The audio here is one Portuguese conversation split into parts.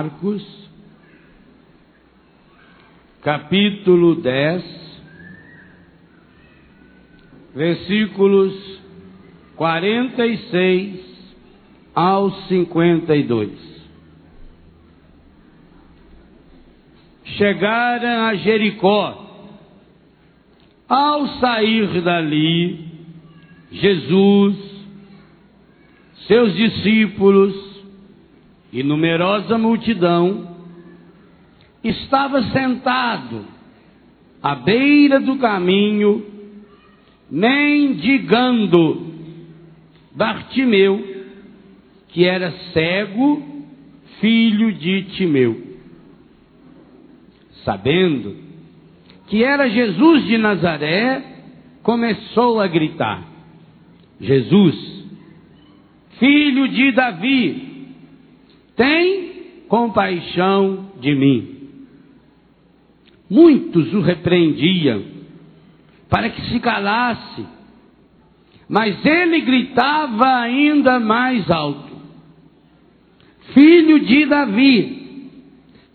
Marcos, capítulo 10, versículos 46 ao 52. Chegaram a Jericó. Ao sair dali, Jesus, seus discípulos e numerosa multidão estava sentado à beira do caminho, mendigando. Bartimeu, que era cego, filho de Timeu, sabendo que era Jesus de Nazaré, começou a gritar: Jesus, filho de Davi, tem compaixão de mim. Muitos o repreendiam para que se calasse, mas ele gritava ainda mais alto: Filho de Davi,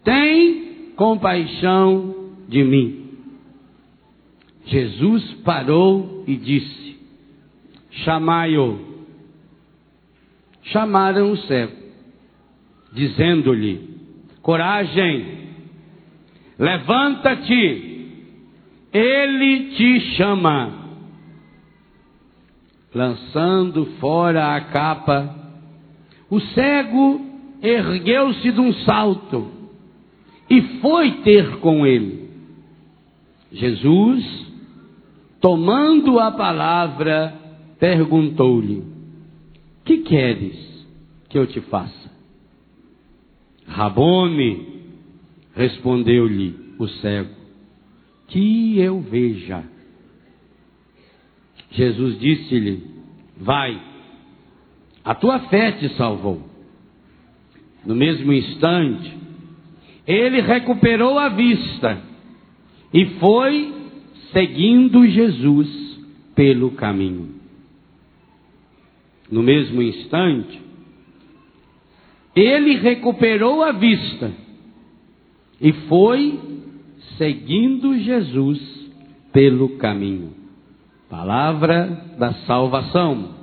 tem compaixão de mim. Jesus parou e disse: chamai-o. Chamaram o cego, dizendo-lhe: coragem, levanta-te, ele te chama. Lançando fora a capa, o cego ergueu-se de um salto e foi ter com ele. Jesus, tomando a palavra, perguntou-lhe: que queres que eu te faça? Rabone, respondeu-lhe o cego, que eu veja. Jesus disse-lhe: vai, a tua fé te salvou. No mesmo instante, ele recuperou a vista e foi seguindo Jesus pelo caminho. No mesmo instante, ele recuperou a vista e foi seguindo Jesus pelo caminho. Palavra da salvação.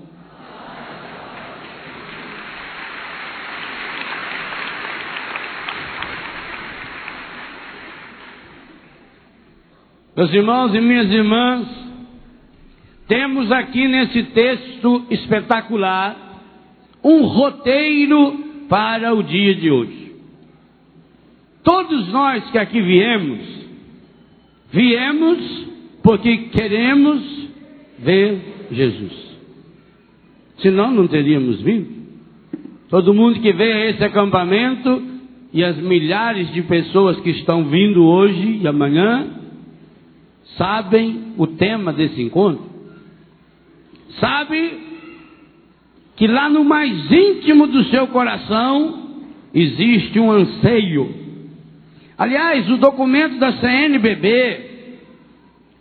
Meus irmãos e minhas irmãs, temos aqui nesse texto espetacular um roteiro para o dia de hoje. Todos nós que aqui viemos porque queremos ver Jesus. Senão não teríamos vindo. Todo mundo que veio a esse acampamento e as milhares de pessoas que estão vindo hoje e amanhã sabem o tema desse encontro. Sabe que lá no mais íntimo do seu coração existe um anseio. Aliás, o documento da CNBB,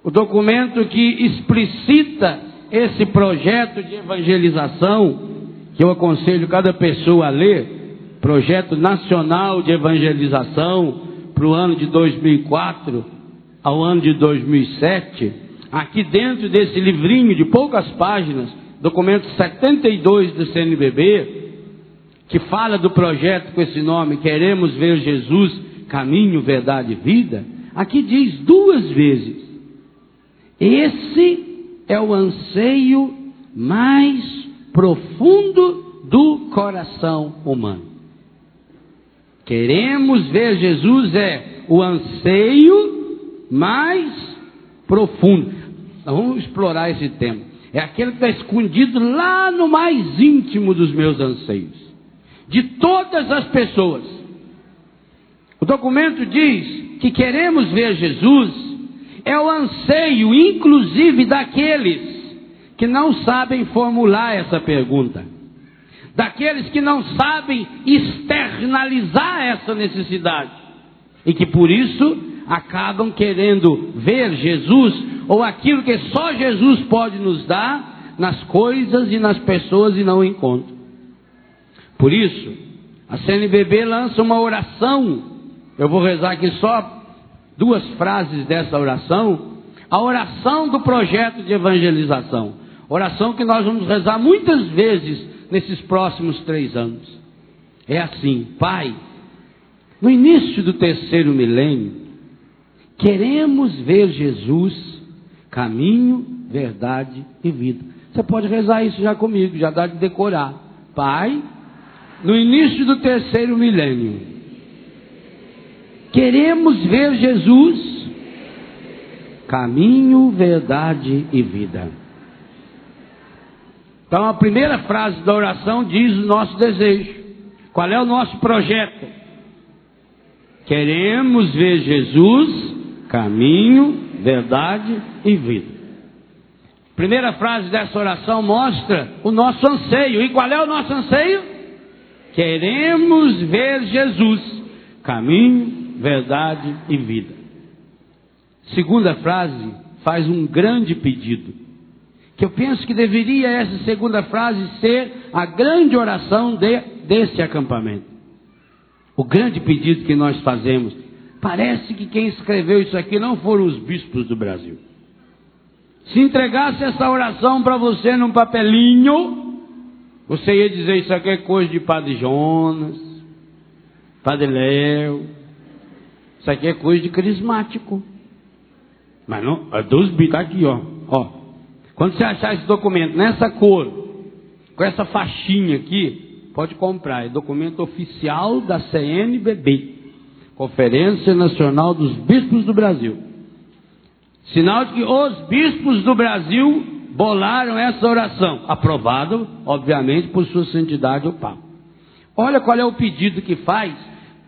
o documento que explicita esse projeto de evangelização, que eu aconselho cada pessoa a ler, Projeto Nacional de Evangelização para o ano de 2004 ao ano de 2007, aqui dentro desse livrinho de poucas páginas, documento 72 do CNBB, que fala do projeto com esse nome, Queremos Ver Jesus, Caminho, Verdade e Vida, aqui diz 2 vezes: esse é o anseio mais profundo do coração humano. Queremos ver Jesus é o anseio mais profundo. Nós vamos explorar esse tema. É aquele que está escondido lá no mais íntimo dos meus anseios, de todas as pessoas. O documento diz que queremos ver Jesus é o anseio, inclusive, daqueles que não sabem formular essa pergunta, daqueles que não sabem externalizar essa necessidade, e que por isso acabam querendo ver Jesus, ou aquilo que só Jesus pode nos dar, nas coisas e nas pessoas, e não encontram. Por isso, A CNBB lança uma oração. Eu vou rezar aqui só 2 frases dessa oração. A oração do projeto de evangelização. Oração que nós vamos rezar muitas vezes nesses próximos 3 anos. É assim: Pai, no início do 3º milênio, queremos ver Jesus, caminho, verdade e vida. Você pode rezar isso já comigo, já dá de decorar. Pai, no início do 3º milênio, queremos ver Jesus, caminho, verdade e vida. Então a primeira frase da oração diz o nosso desejo. Qual é o nosso projeto? Queremos ver Jesus, caminho, verdade e vida. Primeira frase dessa oração mostra o nosso anseio. E qual é o nosso anseio? Queremos ver Jesus, caminho, verdade e vida. Segunda frase faz um grande pedido, que eu penso que deveria essa segunda frase ser a grande oração desse acampamento. O grande pedido que nós fazemos. Parece que quem escreveu isso aqui não foram os bispos do Brasil. Se entregasse essa oração para você num papelinho, você ia dizer: isso aqui é coisa de Padre Jonas, Padre Léo, isso aqui é coisa de carismático. Mas não, é dos bispos. Está aqui, ó. Quando você achar esse documento nessa cor, com essa faixinha aqui, pode comprar. É documento oficial da CNBB, Conferência Nacional dos Bispos do Brasil. Sinal de que os bispos do Brasil bolaram essa oração, aprovado, obviamente, por sua santidade o Papa. Olha qual é o pedido que faz,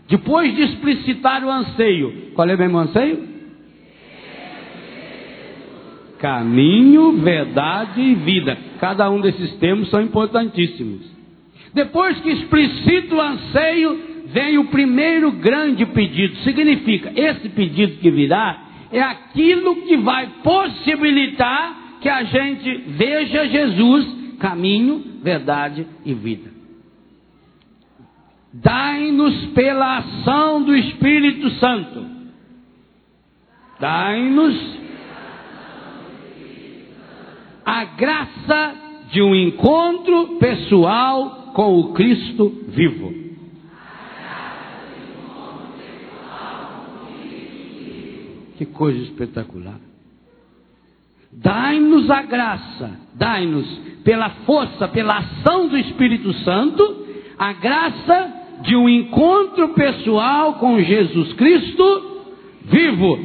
depois de explicitar o anseio. Qual é o mesmo anseio? Caminho, verdade e vida. Cada um desses termos são importantíssimos. Depois que explicita o anseio, vem o primeiro grande pedido. Significa, esse pedido que virá é aquilo que vai possibilitar que a gente veja Jesus, caminho, verdade e vida. Dai-nos pela ação do Espírito Santo. Dai-nos a graça de um encontro pessoal com o Cristo vivo. Que coisa espetacular. Dai-nos a graça, dai-nos pela força, pela ação do Espírito Santo, a graça de um encontro pessoal com Jesus Cristo vivo.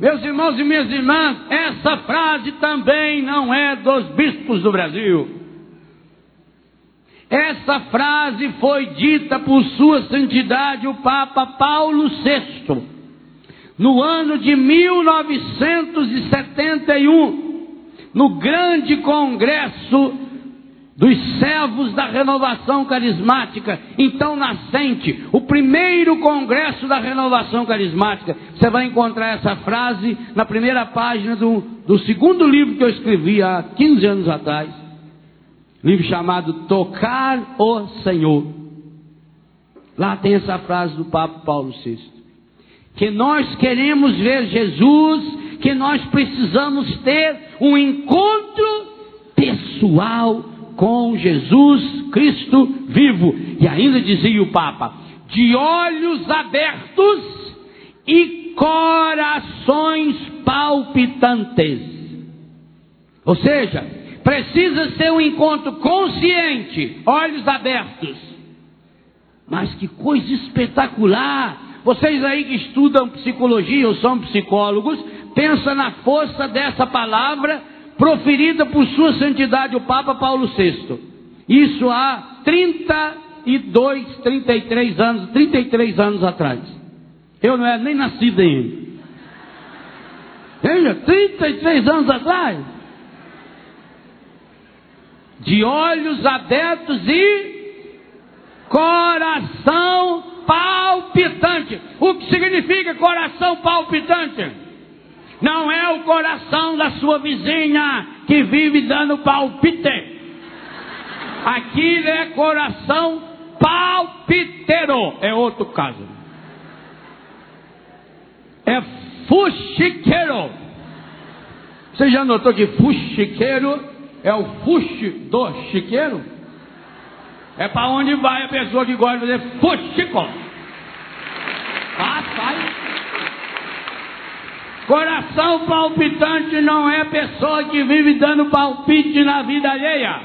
Meus irmãos e minhas irmãs, essa frase também não é dos bispos do Brasil. Essa frase foi dita por sua santidade o Papa Paulo VI. No ano de 1971, no grande congresso dos servos da renovação carismática, então nascente, o primeiro congresso da renovação carismática, você vai encontrar essa frase na primeira página do segundo livro que eu escrevi há 15 anos atrás, livro chamado Tocar o Senhor. Lá tem essa frase do Papa Paulo VI. Que nós queremos ver Jesus, que nós precisamos ter um encontro pessoal com Jesus Cristo vivo. E ainda dizia o Papa, de olhos abertos e corações palpitantes. Ou seja, precisa ser um encontro consciente, olhos abertos. Mas que coisa espetacular! Vocês aí que estudam psicologia ou são psicólogos, pensa na força dessa palavra proferida por sua santidade o Papa Paulo VI. Isso há 33 anos atrás. Eu não era nem nascido ainda. Veja, 33 anos atrás. De olhos abertos e coração palpitante. O que significa coração palpitante? Não é o coração da sua vizinha que vive dando palpite. Aquilo é coração palpiteiro é outro caso. É fuxiqueiro. Você já notou que fuxiqueiro é o fuxi do chiqueiro? É para onde vai a pessoa que gosta de fazer fuxico. Sai. Coração palpitante não é pessoa que vive dando palpite na vida alheia.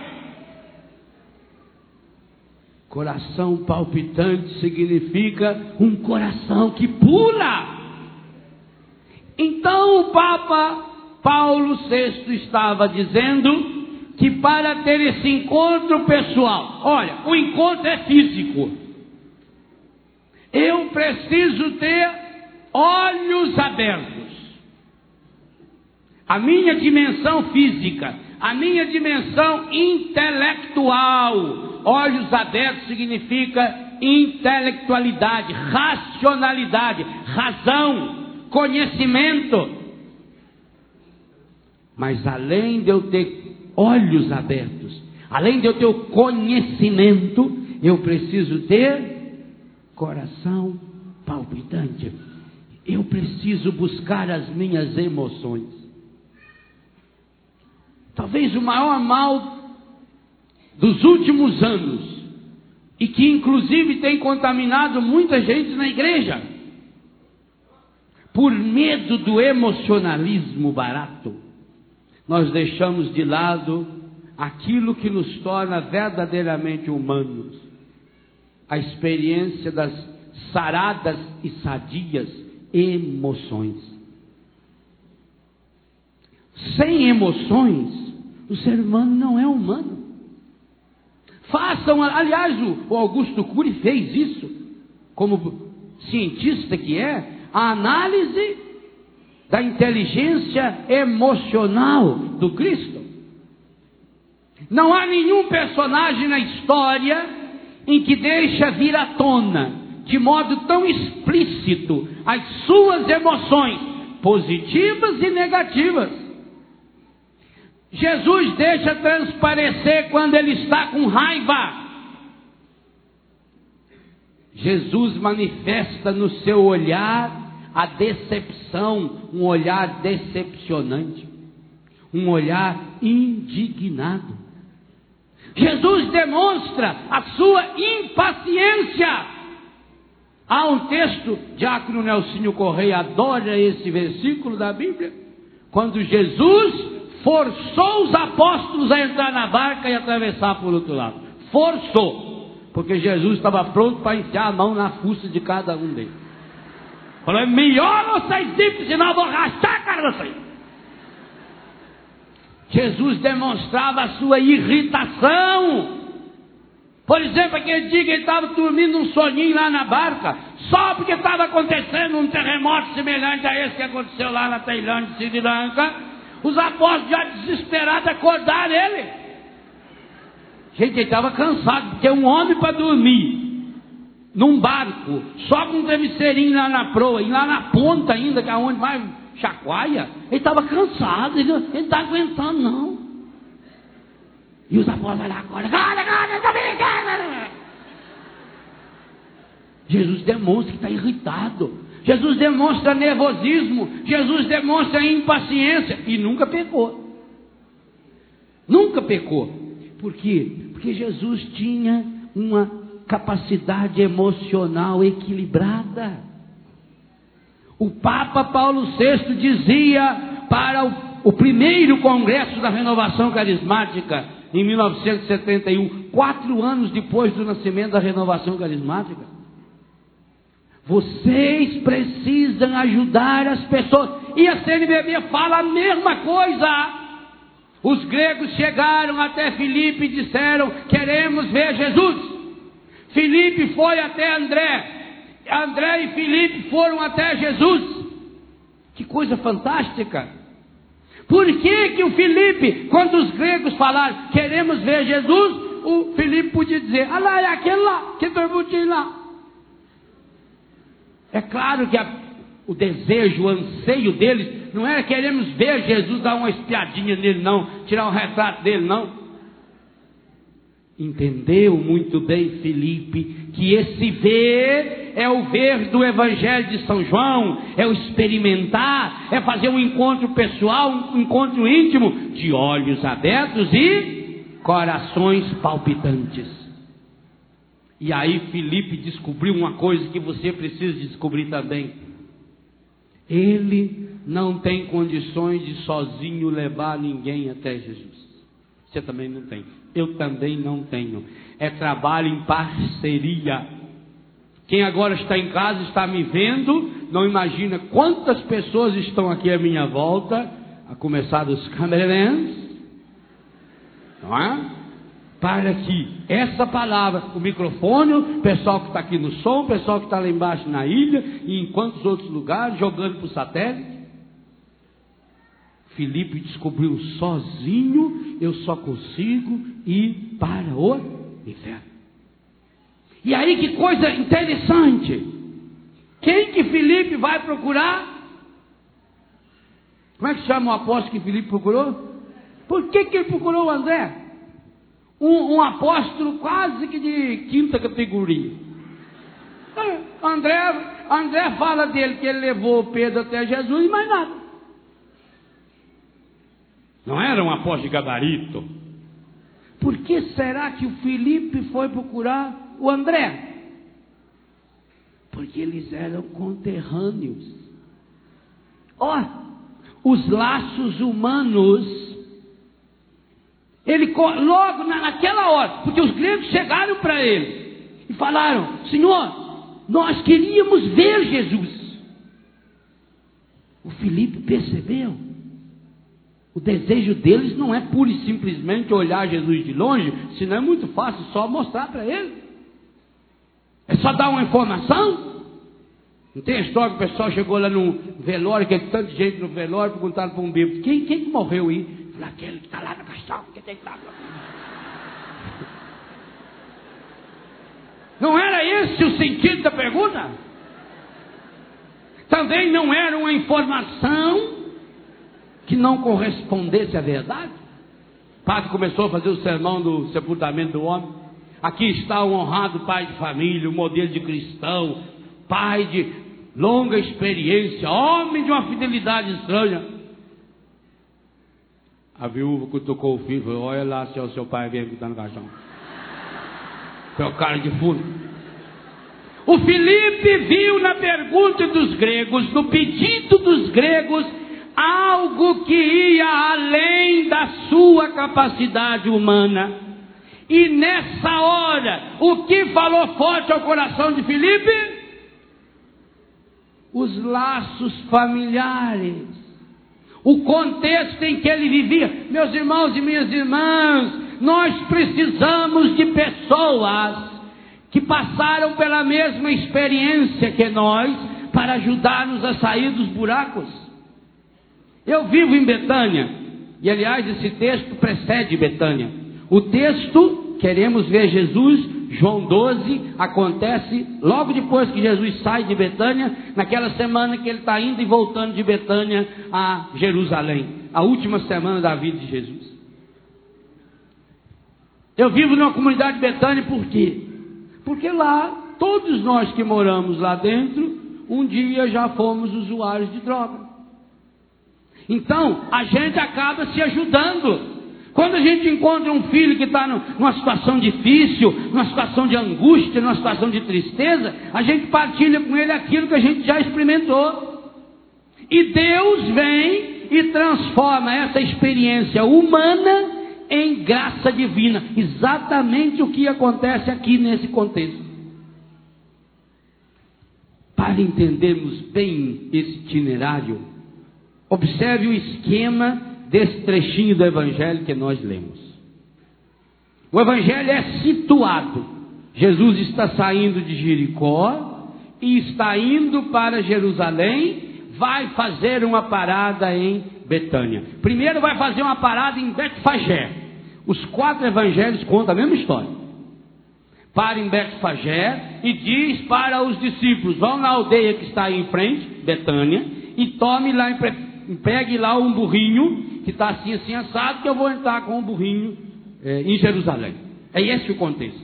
Coração palpitante significa um coração que pula. Então o Papa Paulo VI estava dizendo que para ter esse encontro pessoal, olha, o encontro é físico. Eu preciso ter olhos abertos. A minha dimensão física, a minha dimensão intelectual. Olhos abertos significa intelectualidade, racionalidade, razão, conhecimento. Mas além de eu ter olhos abertos, além de eu ter o conhecimento, eu preciso ter coração palpitante. Eu preciso buscar as minhas emoções. Talvez o maior mal dos últimos anos, e que inclusive tem contaminado muita gente na igreja, por medo do emocionalismo barato, nós deixamos de lado aquilo que nos torna verdadeiramente humanos, a experiência das saradas e sadias emoções. Sem emoções, o ser humano não é humano. Aliás, o Augusto Cury fez isso, como cientista que é, a análise da inteligência emocional do Cristo. Não há nenhum personagem na história em que deixa vir à tona, de modo tão explícito, as suas emoções, positivas e negativas. Jesus deixa transparecer quando ele está com raiva. Jesus manifesta no seu olhar a decepção, um olhar decepcionante, um olhar indignado. Jesus demonstra a sua impaciência. Há um texto, Diácono Nelsinho Correia adora esse versículo da Bíblia, quando Jesus forçou os apóstolos a entrar na barca e atravessar por outro lado. Forçou, porque Jesus estava pronto para enfiar a mão na fuça de cada um deles. Falou, é melhor vocês irem, senão eu vou arrastar a cara de vocês. Jesus demonstrava a sua irritação. Por exemplo, aquele dia que ele estava dormindo um soninho lá na barca, só porque estava acontecendo um terremoto semelhante a esse que aconteceu lá na Tailândia, Sri Lanka, os apóstolos já desesperados acordaram ele. Gente, ele estava cansado, porque um homem para dormir num barco, só com um travesseirinho lá na proa, e lá na ponta ainda, que é onde mais chacoalha, ele estava cansado, ele não está aguentando não. E os apóstolos lá agora, Jesus demonstra que está irritado, Jesus demonstra nervosismo, Jesus demonstra impaciência, e nunca pecou. Nunca pecou. Por quê? Porque Jesus tinha uma capacidade emocional equilibrada. O Papa Paulo VI dizia para o primeiro congresso da renovação carismática, em 1971, 4 anos depois do nascimento da renovação carismática: vocês precisam ajudar as pessoas. E a CNBB fala a mesma coisa. Os gregos chegaram até Filipe e disseram: queremos ver Jesus. Filipe foi até André. André e Filipe foram até Jesus. Que coisa fantástica. Por que o Filipe, quando os gregos falaram queremos ver Jesus, o Filipe podia dizer: ah lá, é aquele lá, que dormiu lá. É claro que o desejo, o anseio deles não era queremos ver Jesus, dar uma espiadinha nele não, tirar um retrato dele não. Entendeu muito bem, Filipe, que esse ver é o ver do Evangelho de São João, é o experimentar, é fazer um encontro pessoal, um encontro íntimo, de olhos abertos e corações palpitantes. E aí Filipe descobriu uma coisa que você precisa descobrir também. Ele não tem condições de sozinho levar ninguém até Jesus. Você também não tem. Eu também não tenho. É trabalho em parceria. Quem agora está em casa, está me vendo, não imagina quantas pessoas estão aqui à minha volta, a começar dos cameramans, não é? Para que essa palavra, o microfone, o pessoal que está aqui no som, o pessoal que está lá embaixo na ilha, e em quantos outros lugares, jogando para o satélite. Filipe descobriu sozinho, eu só consigo ir para o inferno. E aí que coisa interessante, quem que Filipe vai procurar? Como é que chama o apóstolo que Filipe procurou? Por que ele procurou o André? Um apóstolo quase que de quinta categoria. André fala dele que ele levou Pedro até Jesus e mais nada. Não era um apóstolo de gabarito. Por que será que o Filipe foi procurar o André? Porque eles eram conterrâneos. Os laços humanos. Ele logo naquela hora, porque os gregos chegaram para ele e falaram: Senhor, nós queríamos ver Jesus. O Filipe percebeu. O desejo deles não é pura e simplesmente olhar Jesus de longe, senão é muito fácil só mostrar para ele. É só dar uma informação. Não tem a história que o pessoal chegou lá no velório, que tanta gente no velório, perguntaram para um bêbado: quem que morreu aí? Falei: aquele que está lá no caixão, que tem que estar lá. Não era esse o sentido da pergunta? Também não era uma informação que não correspondesse à verdade. O padre começou a fazer o sermão do sepultamento do homem. Aqui está o honrado pai de família, o modelo de cristão, pai de longa experiência, homem de uma fidelidade estranha. A viúva cutucou o filho e falou: olha lá se é o seu pai mesmo que está no caixão. Que é o cara de fundo. O Filipe viu na pergunta dos gregos, no pedido dos gregos, algo que ia além da sua capacidade humana. E nessa hora, o que falou forte ao coração de Filipe? Os laços familiares, o contexto em que ele vivia. Meus irmãos e minhas irmãs, nós precisamos de pessoas que passaram pela mesma experiência que nós, para ajudar-nos a sair dos buracos. Eu vivo em Betânia, e aliás esse texto precede Betânia. O texto, queremos ver Jesus, João 12, acontece logo depois que Jesus sai de Betânia, naquela semana que ele está indo e voltando de Betânia a Jerusalém, a última semana da vida de Jesus. Eu vivo numa comunidade de Betânia por quê? Porque lá, todos nós que moramos lá dentro, um dia já fomos usuários de droga. Então, a gente acaba se ajudando. Quando a gente encontra um filho que está numa situação difícil, numa situação de angústia, numa situação de tristeza, a gente partilha com ele aquilo que a gente já experimentou. E Deus vem e transforma essa experiência humana em graça divina. Exatamente o que acontece aqui nesse contexto. Para entendermos bem esse itinerário, observe o esquema desse trechinho do Evangelho que nós lemos. O Evangelho é situado. Jesus está saindo de Jericó e está indo para Jerusalém, vai fazer uma parada em Betânia. Primeiro vai fazer uma parada em Betfagé. Os 4 evangelhos contam a mesma história. Para em Betfagé e diz para os discípulos: vão na aldeia que está aí em frente, Betânia, e tome lá, pegue lá um burrinho que está assim assado, que eu vou entrar com o burrinho em Jerusalém. É esse o contexto.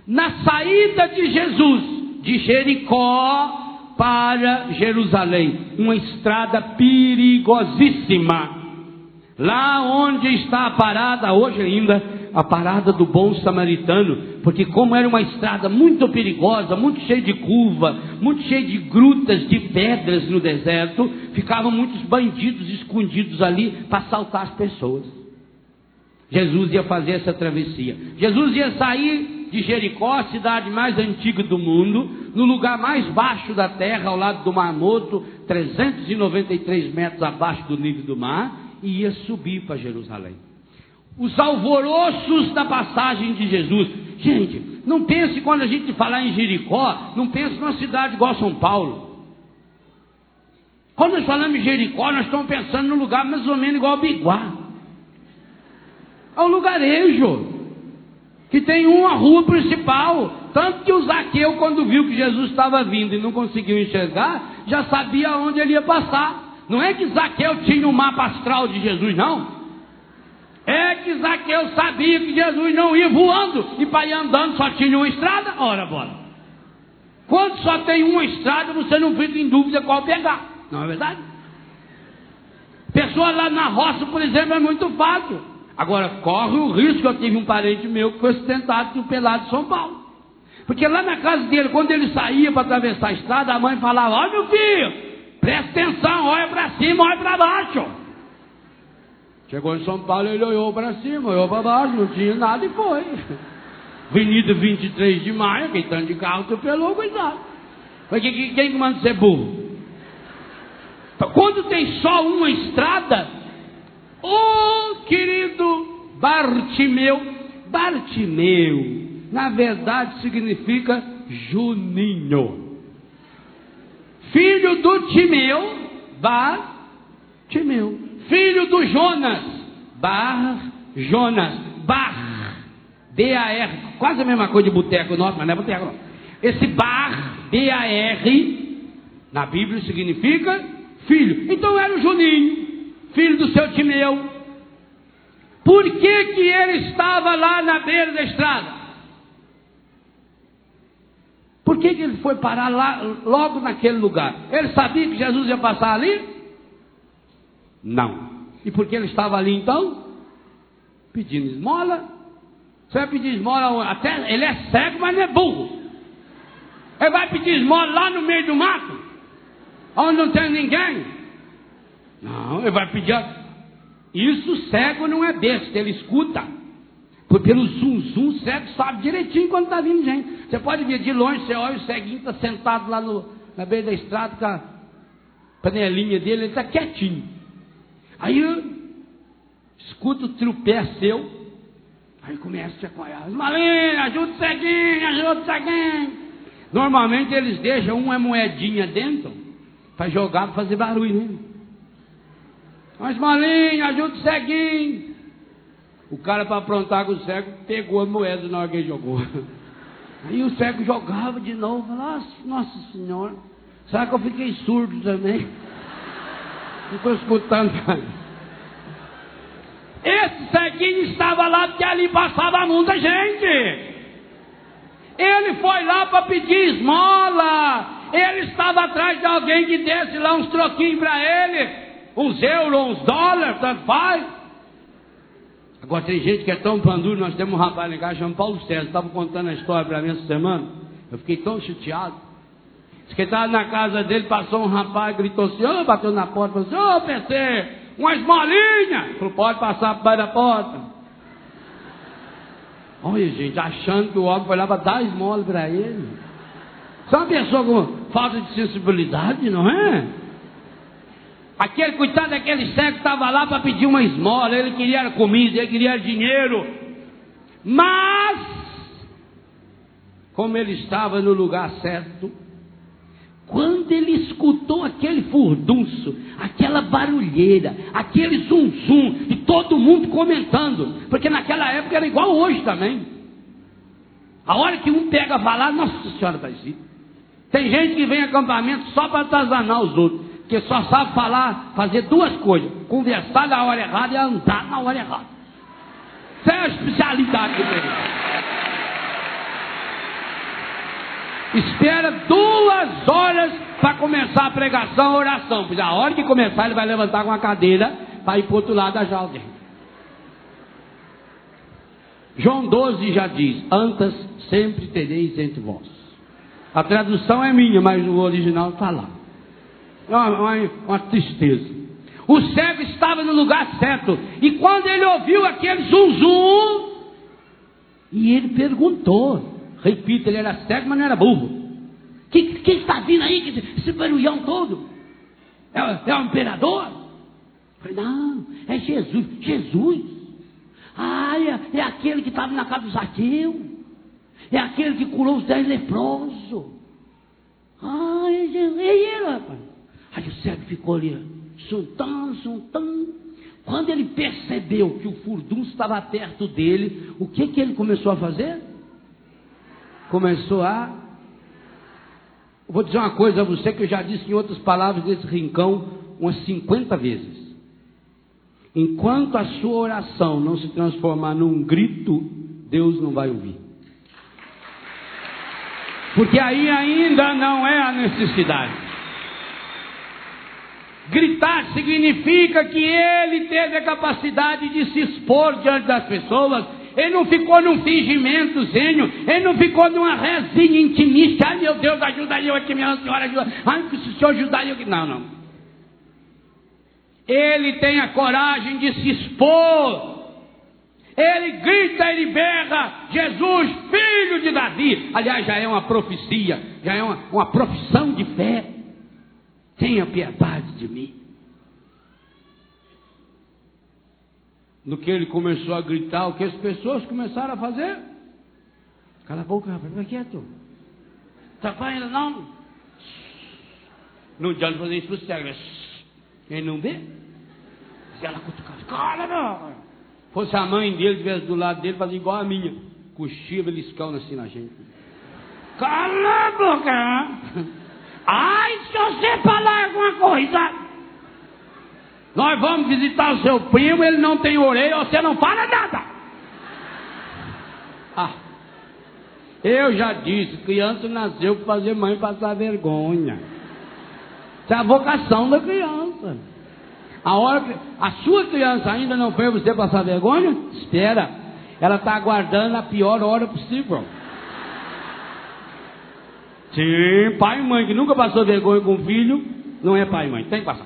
Na saída de Jesus de Jericó para Jerusalém, uma estrada perigosíssima, lá onde está a parada hoje ainda, a parada do bom samaritano, porque como era uma estrada muito perigosa, muito cheia de curva, muito cheia de grutas, de pedras no deserto, ficavam muitos bandidos escondidos ali para assaltar as pessoas. Jesus ia fazer essa travessia. Jesus ia sair de Jericó, a cidade mais antiga do mundo, no lugar mais baixo da terra, ao lado do Mar Morto, 393 metros abaixo do nível do mar, e ia subir para Jerusalém. Os alvoroços da passagem de Jesus. Gente, não pense, quando a gente falar em Jericó, não pense numa cidade igual São Paulo. Quando nós falamos em Jericó, nós estamos pensando num lugar mais ou menos igual Biguá. É um lugarejo que tem uma rua principal. Tanto que o Zaqueu, quando viu que Jesus estava vindo e não conseguiu enxergar, já sabia onde ele ia passar. Não é que Zaqueu tinha um mapa astral de Jesus, não. É que Zaqueu sabia que Jesus não ia voando, e para ir andando só tinha uma estrada. Ora, bora. Quando só tem uma estrada, você não fica em dúvida qual pegar. Não é verdade? Pessoa lá na roça, por exemplo, é muito fácil. Agora, corre o risco. Eu tive um parente meu que foi acidentado no Pelado de São Paulo. Porque lá na casa dele, quando ele saía para atravessar a estrada, a mãe falava: olha, meu filho, presta atenção, olha para cima, olha para baixo. Chegou em São Paulo, ele olhou para cima, olhou para baixo, não tinha nada e foi. Avenida 23 de Maio, quem tanto de carro atropelou, cuidado. Mas quem que manda ser burro? Então, quando tem só uma estrada, querido Bartimeu, na verdade significa Juninho, filho do Timeu, Bartimeu, filho do Jonas, Jonas, B-A-R, quase a mesma coisa de boteco nosso, mas não é boteco não. Esse B-A-R, na Bíblia significa filho. Então era o Juninho, filho do seu Timeu. Por que ele estava lá na beira da estrada? Por que ele foi parar lá, logo naquele lugar? Ele sabia que Jesus ia passar ali? Não. E por que ele estava ali então? Pedindo esmola. Você vai pedir esmola? Até ele é cego, mas não é burro. Ele vai pedir esmola lá no meio do mato, onde não tem ninguém? Não, ele vai pedir. Isso, cego não é besta, ele escuta. Pelo zum, o cego sabe direitinho quando está vindo gente. Você pode ver de longe, você olha, o ceguinho está sentado lá na beira da estrada, com a panelinha dele, ele está quietinho. Aí eu escuto o tropé seu, aí começa a chacoalhar: Malinha, ajuda o ceguinho. Normalmente eles deixam uma moedinha dentro para jogar, para fazer barulho, né? Mas Malinha, ajuda o ceguinho. O cara, para aprontar com o cego, pegou a moeda na hora que ele jogou. Aí o cego jogava de novo, falava: nossa senhora, será que eu fiquei surdo também? Não estou escutando. Esse ceguinho estava lá porque ali passava muita gente. Ele foi lá para pedir esmola. Ele estava atrás de alguém que desse lá uns troquinhos para ele, uns euros, uns dólares, tanto faz. Agora tem gente que é tão panduro. Nós temos um rapaz lá em casa chamado Paulo César, estava contando a história para mim essa semana. Eu fiquei tão chateado. Diz que estava na casa dele, passou um rapaz, gritou assim, bateu na porta, falou assim: PC, uma esmolinha. Ele falou: pode passar por baixo da porta. Olha, gente, achando que o homem foi lá para dar esmola para ele. Você é uma pessoa com falta de sensibilidade, não é? Aquele, coitado daquele cego, estava lá para pedir uma esmola. Ele queria comida, ele queria dinheiro. Mas, como ele estava no lugar certo, quando ele escutou aquele furdunço, aquela barulheira, aquele zum, e todo mundo comentando, porque naquela época era igual hoje também. A hora que um pega a falar, nossa senhora, tem gente que vem em acampamento só para atazanar os outros, que só sabe falar, fazer duas coisas: conversar na hora errada e andar na hora errada. Essa é a especialidade do Deus. Espera 2 horas para começar a pregação, a oração. Pois a hora que começar, ele vai levantar com a cadeira para ir para o outro lado da jaula. João 12 já diz: antas sempre tereis entre vós. A tradução é minha, mas o original está lá. É uma tristeza. O cego estava no lugar certo. E quando ele ouviu aquele zum, e ele perguntou. Repito, ele era cego, mas não era burro. Quem está vindo aí, esse barulhão todo? É o imperador? Eu falei, não, é Jesus. Jesus? É aquele que estava na casa do Zaqueu. É aquele que curou os 10 leprosos. É ele, rapaz. Aí o cego ficou ali, suntando. Quando ele percebeu que o furdunço estava perto dele, o que ele começou a fazer? Vou dizer uma coisa a você que eu já disse em outras palavras desse rincão umas 50 vezes. Enquanto a sua oração não se transformar num grito, Deus não vai ouvir. Porque aí ainda não é a necessidade. Gritar significa que ele teve a capacidade de se expor diante das pessoas. Ele não ficou num fingimentozinho, ele não ficou numa rezinha intimista. Ai meu Deus, ajuda eu aqui, minha senhora, ajuda. Ai, se o senhor ajudar eu aqui. Não. Ele tem a coragem de se expor. Ele grita, ele berra: Jesus, filho de Davi. Aliás, já é uma profecia, já é uma profissão de fé. Tenha piedade de mim. No que ele começou a gritar, o que as pessoas começaram a fazer? Cala a boca, rapaz, fica quieto. Atrapalha não. Não adianta fazer isso para o cego. Ele não vê? Se ela cutucava, cala não. Fosse a mãe dele, estivesse do lado dele, fazia igual a minha. Cochila, beliscão assim na gente. Cala a boca. Ai, se você falar alguma coisa... Nós vamos visitar o seu primo, ele não tem orelha, você não fala nada. Eu já disse, criança nasceu para fazer mãe passar vergonha. Isso é a vocação da criança. A sua criança ainda não fez você passar vergonha? Espera, ela está aguardando a pior hora possível. Sim, pai e mãe que nunca passou vergonha com o filho, não é pai e mãe, tem que passar.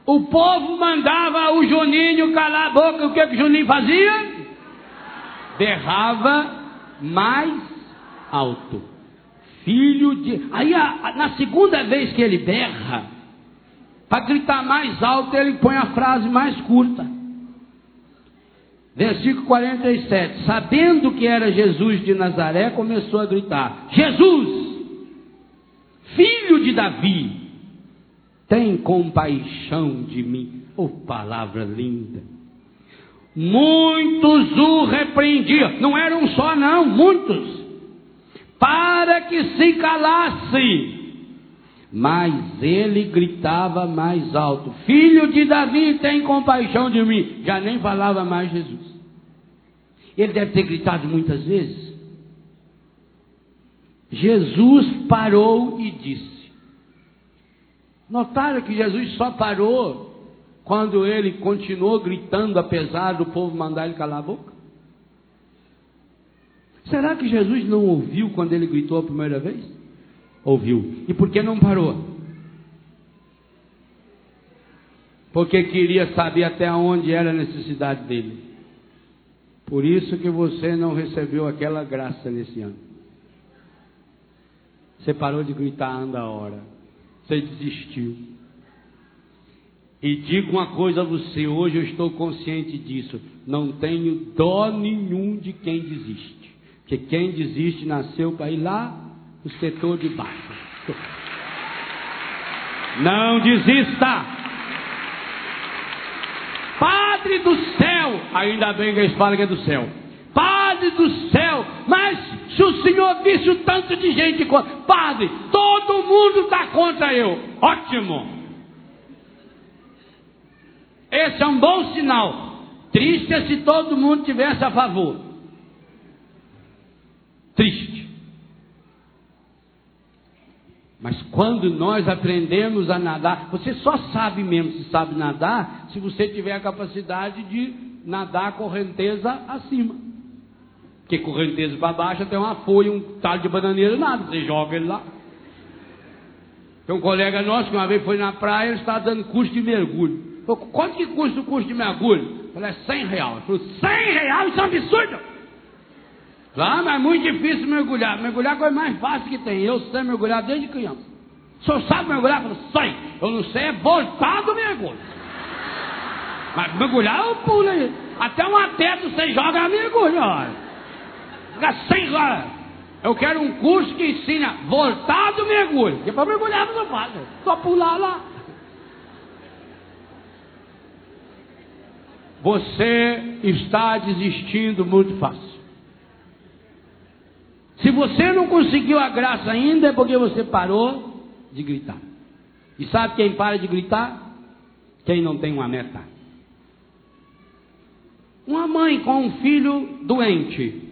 O povo mandava o Juninho calar a boca. O que o Juninho fazia? Berrava mais alto. Filho de... Aí na segunda vez que ele berra, para gritar mais alto, ele põe a frase mais curta. Versículo 47. Sabendo que era Jesus de Nazaré, começou a gritar: Jesus, filho de Davi, tem compaixão de mim. Oh, palavra linda. Muitos o repreendiam. Não eram um só não, muitos. Para que se calasse. Mas ele gritava mais alto: filho de Davi, tem compaixão de mim. Já nem falava mais Jesus. Ele deve ter gritado muitas vezes. Jesus parou e disse. Notaram que Jesus só parou quando ele continuou gritando, apesar do povo mandar ele calar a boca? Será que Jesus não ouviu quando ele gritou a primeira vez? Ouviu. E por que não parou? Porque queria saber até onde era a necessidade dele. Por isso que você não recebeu aquela graça nesse ano. Você parou de gritar, anda a hora. Você desistiu. E digo uma coisa a você, hoje eu estou consciente disso. Não tenho dó nenhum de quem desiste. Porque quem desiste nasceu para ir lá no setor de baixo. Não desista. Padre do céu, ainda bem que eles falam que é do céu. Padre do céu, mas se o senhor visse o tanto de gente contra, padre, todo mundo está contra eu. Ótimo. Esse é um bom sinal. Triste é se todo mundo tivesse a favor. Triste. Mas quando nós aprendemos a nadar, você só sabe mesmo se sabe nadar se você tiver a capacidade de nadar a correnteza acima. Porque correnteza para baixo tem uma folha, um talho de bananeira, nada, você joga ele lá. Tem um colega nosso que uma vez foi na praia, ele estava dando curso de mergulho. Falei, quanto que custa o curso de mergulho? Eu falei, é R$100. Ele falou, R$100? Isso é um absurdo! Lá, mas é muito difícil mergulhar. Mergulhar é a coisa mais fácil que tem. Eu sei mergulhar desde criança. O senhor sabe mergulhar? Eu falei, sei. Eu não sei é voltar do mergulho. Mas mergulhar eu pulo aí. Até um atleta você joga mergulho, olha. Fica 100 horas. Eu quero um curso que ensina voltar do mergulho. Porque para mergulhar não faz. Só pular lá. Você está desistindo muito fácil. Se você não conseguiu a graça ainda, é porque você parou de gritar. E sabe quem para de gritar? Quem não tem uma meta. Uma mãe com um filho doente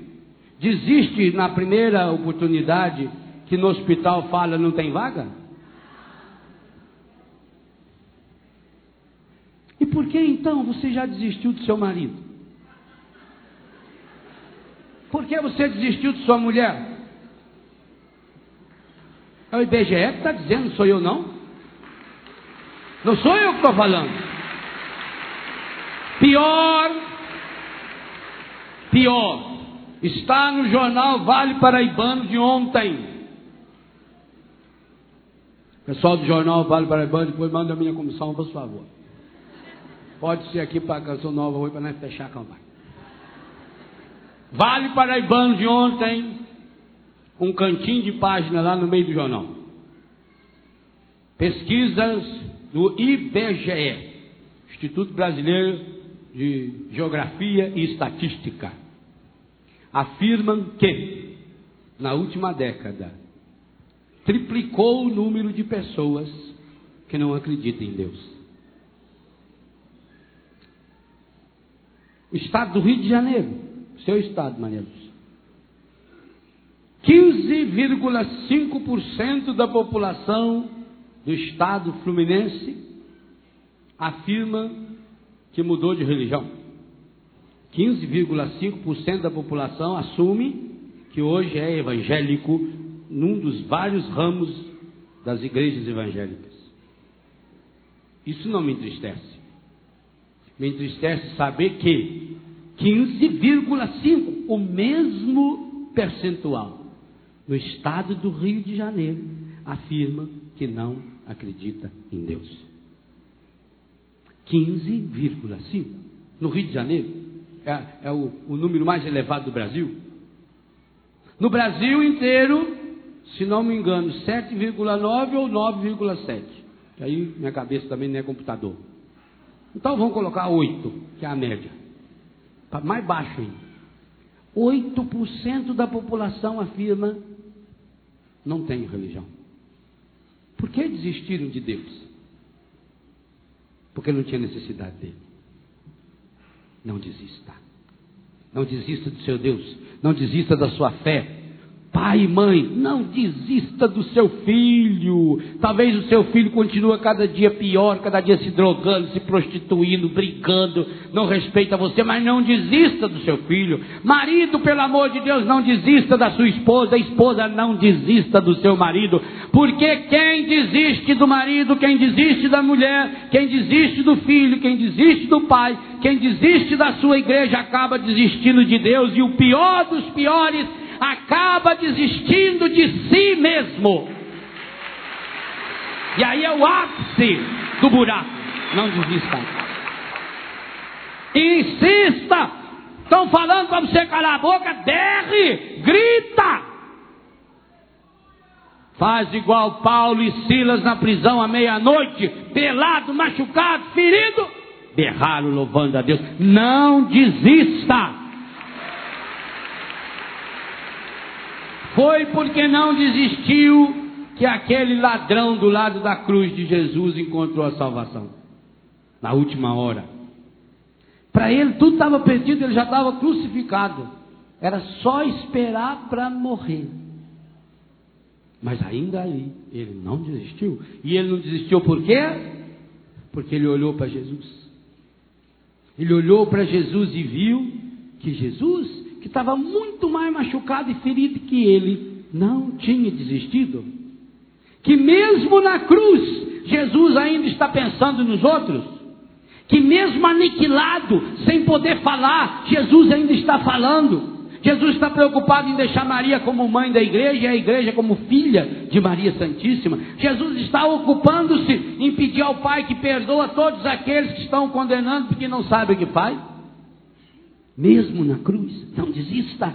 desiste na primeira oportunidade que no hospital fala não tem vaga? E por que então você já desistiu do seu marido? Por que você desistiu de sua mulher? É o IBGE que está dizendo, não sou eu não. Não sou eu que estou falando. Pior, está no jornal Vale Paraibano de ontem. Pessoal do jornal Vale Paraibano, depois manda a minha comissão, por favor. Pode ser aqui para a Canção Nova hoje, para nós fechar a campanha. Vale Paraibano de ontem, um cantinho de página lá no meio do jornal. Pesquisas do IBGE, Instituto Brasileiro de Geografia e Estatística, afirmam que, na última década, triplicou o número de pessoas que não acreditam em Deus. O estado do Rio de Janeiro, seu estado, Maria Lúcia, 15,5% da população do estado fluminense afirma que mudou de religião. 15,5% da população assume que hoje é evangélico num dos vários ramos das igrejas evangélicas. Isso não me entristece. Me entristece saber que 15,5%, o mesmo percentual, no estado do Rio de Janeiro, afirma que não acredita em Deus. 15,5%. No Rio de Janeiro, é o número mais elevado do Brasil. No Brasil inteiro, se não me engano, 7,9% ou 9,7%. Que aí minha cabeça também não é computador. Então vamos colocar 8%, que é a média. Mais baixo ainda. 8% da população afirma não tem religião. Por que desistiram de Deus? Porque não tinha necessidade dele. Não desista. Não desista do seu Deus. Não desista da sua fé. Pai e mãe, não desista do seu filho. Talvez o seu filho continue cada dia pior, cada dia se drogando, se prostituindo, brigando, não respeita você, mas não desista do seu filho. Marido, pelo amor de Deus, não desista da sua esposa. Esposa, não desista do seu marido. Porque quem desiste do marido, quem desiste da mulher, quem desiste do filho, quem desiste do pai, quem desiste da sua igreja, acaba desistindo de Deus. E o pior dos piores, acaba desistindo de si mesmo. E aí é o ápice do buraco. Não desista. Insista. Estão falando para você calar a boca, berre, grita. Faz igual Paulo e Silas na prisão à meia-noite, pelado, machucado, ferido, berraram louvando a Deus. Não desista. Foi porque não desistiu que aquele ladrão do lado da cruz de Jesus encontrou a salvação. Na última hora. Para ele tudo estava perdido, ele já estava crucificado. Era só esperar para morrer. Mas ainda aí, ele não desistiu. E ele não desistiu por quê? Porque ele olhou para Jesus. Ele olhou para Jesus e viu que Jesus, que estava muito mais machucado e ferido que ele, não tinha desistido. Que mesmo na cruz, Jesus ainda está pensando nos outros. Que mesmo aniquilado, sem poder falar, Jesus ainda está falando. Jesus está preocupado em deixar Maria como mãe da igreja e a igreja como filha de Maria Santíssima. Jesus está ocupando-se em pedir ao Pai que perdoa todos aqueles que estão condenando porque não sabem o que faz. Mesmo na cruz, não desista.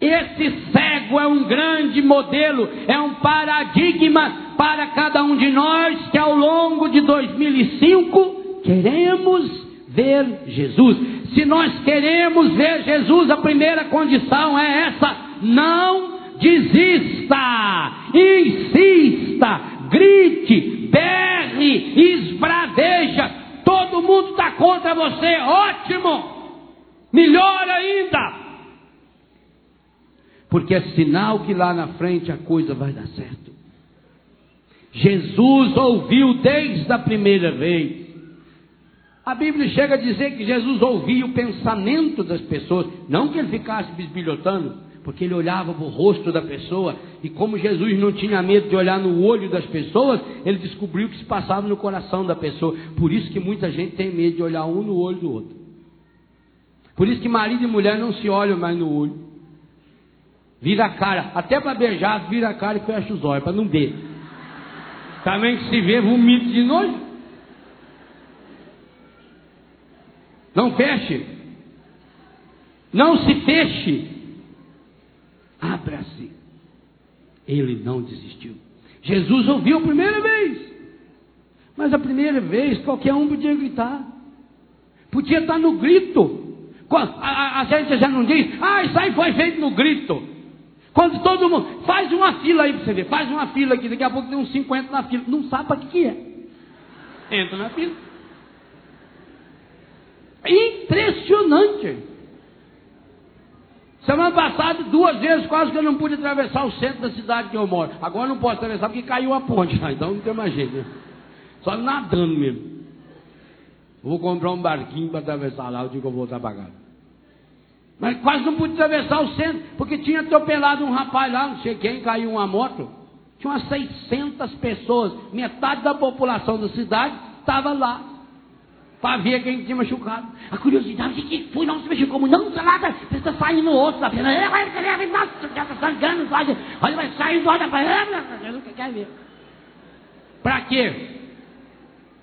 Esse cego é um grande modelo, é um paradigma para cada um de nós que ao longo de 2005 queremos ver Jesus. Se nós queremos ver Jesus, a primeira condição é essa: não desista, insista, grite, berre, esbraveja. Todo mundo está contra você, ótimo, melhor ainda, porque é sinal que lá na frente a coisa vai dar certo. Jesus ouviu desde a primeira vez. A Bíblia chega a dizer que Jesus ouvia o pensamento das pessoas, não que ele ficasse bisbilhotando, porque ele olhava para o rosto da pessoa, e como Jesus não tinha medo de olhar no olho das pessoas, ele descobriu o que se passava no coração da pessoa. Por isso que muita gente tem medo de olhar um no olho do outro. Por isso que marido e mulher não se olham mais no olho. Vira a cara, até para beijar, vira a cara e fecha os olhos, para não ver. Também que se vê, vomita de nojo. Não feche, não se feche, abra-se. Ele não desistiu. Jesus ouviu a primeira vez, mas a primeira vez qualquer um podia gritar, podia estar no grito. A gente já não diz, isso aí foi feito no grito. Quando todo mundo, faz uma fila aí para você ver, faz uma fila aqui, daqui a pouco tem uns 50 na fila, não sabe para que é, entra na fila. Impressionante. Semana passada, 2 vezes quase que eu não pude atravessar o centro da cidade que eu moro. Agora não posso atravessar porque caiu a ponte, então não tem mais jeito, né? Só nadando mesmo. Vou comprar um barquinho para atravessar lá o dia que eu voltar para casa. Mas quase não pude atravessar o centro, porque tinha atropelado um rapaz lá, não sei quem, caiu uma moto. Tinha umas 600 pessoas, metade da população da cidade estava lá, para ver quem tinha machucado. A curiosidade, o que foi? Não se machucou muito, não, nada, você está saindo no osso da perna. Nossa, já está sangrando, olha, vai sair do olho da perna. Eu quero ver. Para quê?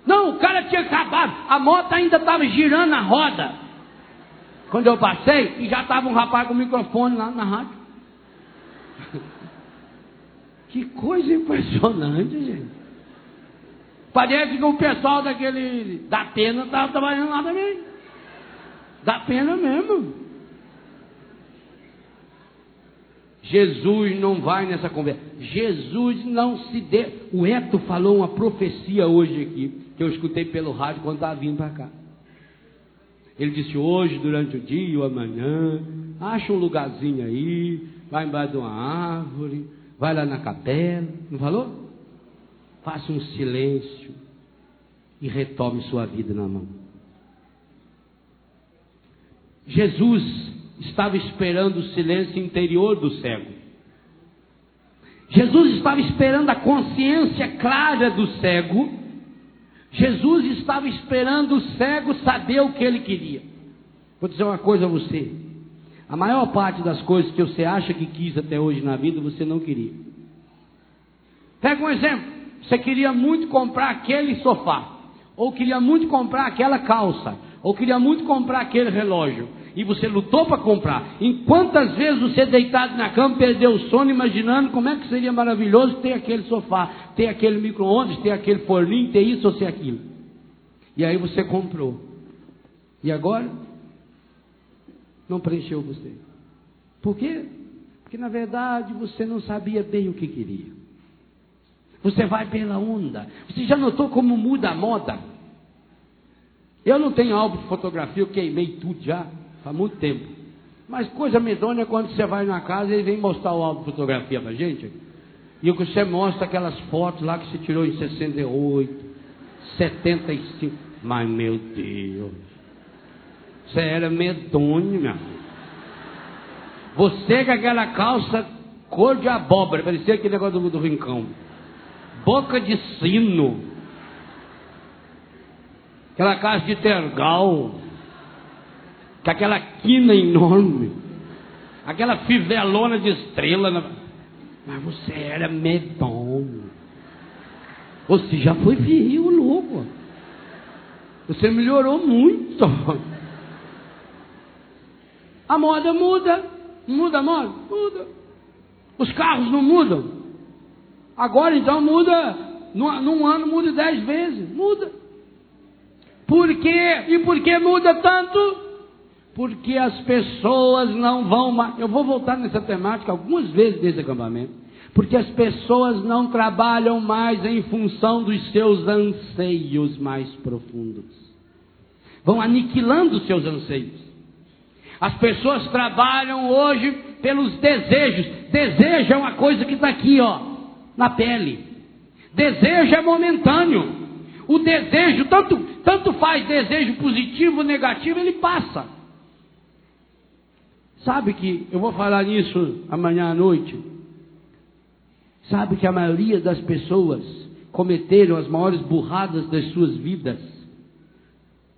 Não, o cara tinha acabado, a moto ainda estava girando a roda. Quando eu passei, e já estava um rapaz com o microfone lá na rádio. Que coisa impressionante, gente. Parece que o pessoal da pena estava trabalhando lá também. Da pena mesmo. Jesus não vai nessa conversa. Jesus não se dê. O Eto falou uma profecia hoje aqui, que eu escutei pelo rádio quando estava vindo para cá. Ele disse: hoje, durante o dia ou amanhã, acha um lugarzinho aí, vai embaixo de uma árvore, vai lá na capela. Não falou? Faça um silêncio e retome sua vida na mão. Jesus estava esperando o silêncio interior do cego. Jesus estava esperando a consciência clara do cego. Jesus estava esperando o cego saber o que ele queria. Vou dizer uma coisa a você: a maior parte das coisas que você acha que quis até hoje na vida, você não queria. Pega um exemplo. Você queria muito comprar aquele sofá, ou queria muito comprar aquela calça, ou queria muito comprar aquele relógio, e você lutou para comprar. Em quantas vezes você deitado na cama perdeu o sono imaginando como é que seria maravilhoso ter aquele sofá, ter aquele micro-ondas, ter aquele forninho, ter isso ou ter aquilo. E aí você comprou. E agora não preencheu você. Por quê? Porque na verdade você não sabia bem o que queria. Você vai pela onda. Você já notou como muda a moda? Eu não tenho álbum de fotografia, eu queimei tudo já, faz muito tempo. Mas coisa medonha é quando você vai na casa e vem mostrar o álbum de fotografia pra gente. E o que você mostra aquelas fotos lá que você tirou em 68, 75. Mas meu Deus, você era medonho, meu amigo. Você com aquela calça cor de abóbora, parecia aquele negócio do Rincão. Boca de sino. Aquela calça de tergal. Com aquela quina enorme. Aquela fivelona de estrela. Mas você era medonho. Você já foi feio, louco. Você melhorou muito. A moda muda. Muda a moda? Muda. Os carros não mudam. Agora então muda. Num ano muda 10 vezes. Muda. Por quê? E por que muda tanto? Porque as pessoas não vão mais. Eu vou voltar nessa temática algumas vezes nesse acampamento. Porque as pessoas não trabalham mais em função dos seus anseios mais profundos. Vão aniquilando os seus anseios. As pessoas trabalham hoje pelos desejos. Desejo é uma coisa que está aqui, ó, na pele. Desejo é momentâneo. O desejo, tanto faz desejo positivo ou negativo, ele passa. Sabe que, eu vou falar nisso amanhã à noite. Sabe que a maioria das pessoas cometeram as maiores burradas das suas vidas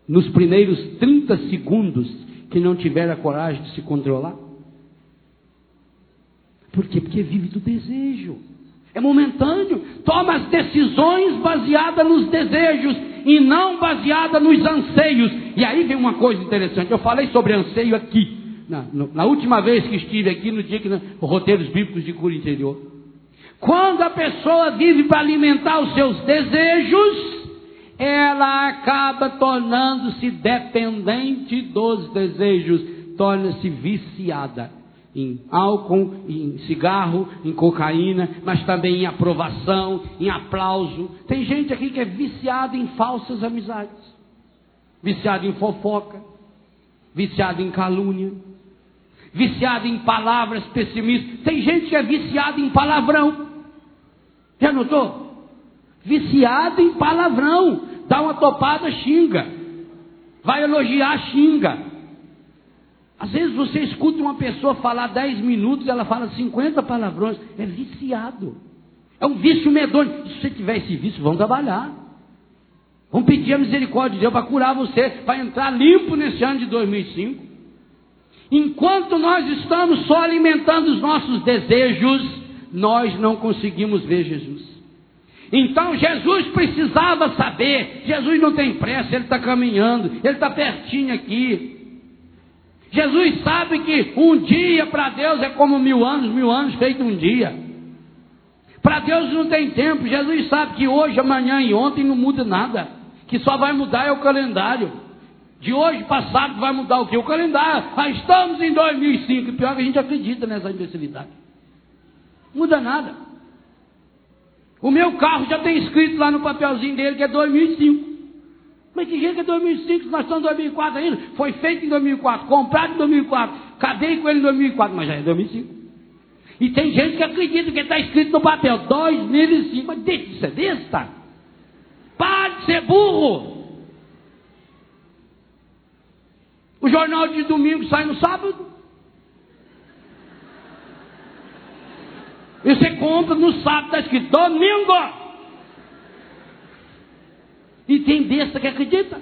nos primeiros 30 segundos que não tiveram a coragem de se controlar? Por quê? Porque vive do desejo. É momentâneo. Toma as decisões baseadas nos desejos e não baseadas nos anseios. E aí vem uma coisa interessante. Eu falei sobre anseio aqui. Na última vez que estive aqui, no dia que Roteiros Bíblicos de Cura Interior. Quando a pessoa vive para alimentar os seus desejos, ela acaba tornando-se dependente dos desejos, torna-se viciada em álcool, em cigarro, em cocaína, mas também em aprovação, em aplauso. Tem gente aqui que é viciada em falsas amizades, viciada em fofoca, viciada em calúnia, viciada em palavras pessimistas. Tem gente que é viciada em palavrão. Já notou? Viciada em palavrão. Dá uma topada, xinga. Vai elogiar, xinga. Às vezes você escuta uma pessoa falar 10 minutos, ela fala 50 palavrões. É viciado. É um vício medonho. Se você tiver esse vício, vão trabalhar. Vão pedir a misericórdia de Deus para curar você, para entrar limpo nesse ano de 2005. Enquanto nós estamos só alimentando os nossos desejos, nós não conseguimos ver Jesus. Então Jesus precisava saber. Jesus não tem pressa, Ele está caminhando, Ele está pertinho aqui. Jesus sabe que um dia para Deus é como 1000 anos feito um dia. Para Deus não tem tempo. Jesus sabe que hoje, amanhã e ontem não muda nada. Que só vai mudar é o calendário. De hoje passado vai mudar o quê? O calendário. Estamos em 2005. E pior que a gente acredita nessa imbecilidade. Muda nada. O meu carro já tem escrito lá no papelzinho dele que é 2005. Mas que jeito que é 2005 se nós estamos em 2004 ainda? Foi feito em 2004, comprado em 2004, acabei com ele em 2004, mas já é 2005. E tem gente que acredita que está escrito no papel 2005. Mas deixa de ser besta. Para de ser burro. O jornal de domingo sai no sábado. E você compra no sábado, está escrito domingo. E tem besta que acredita.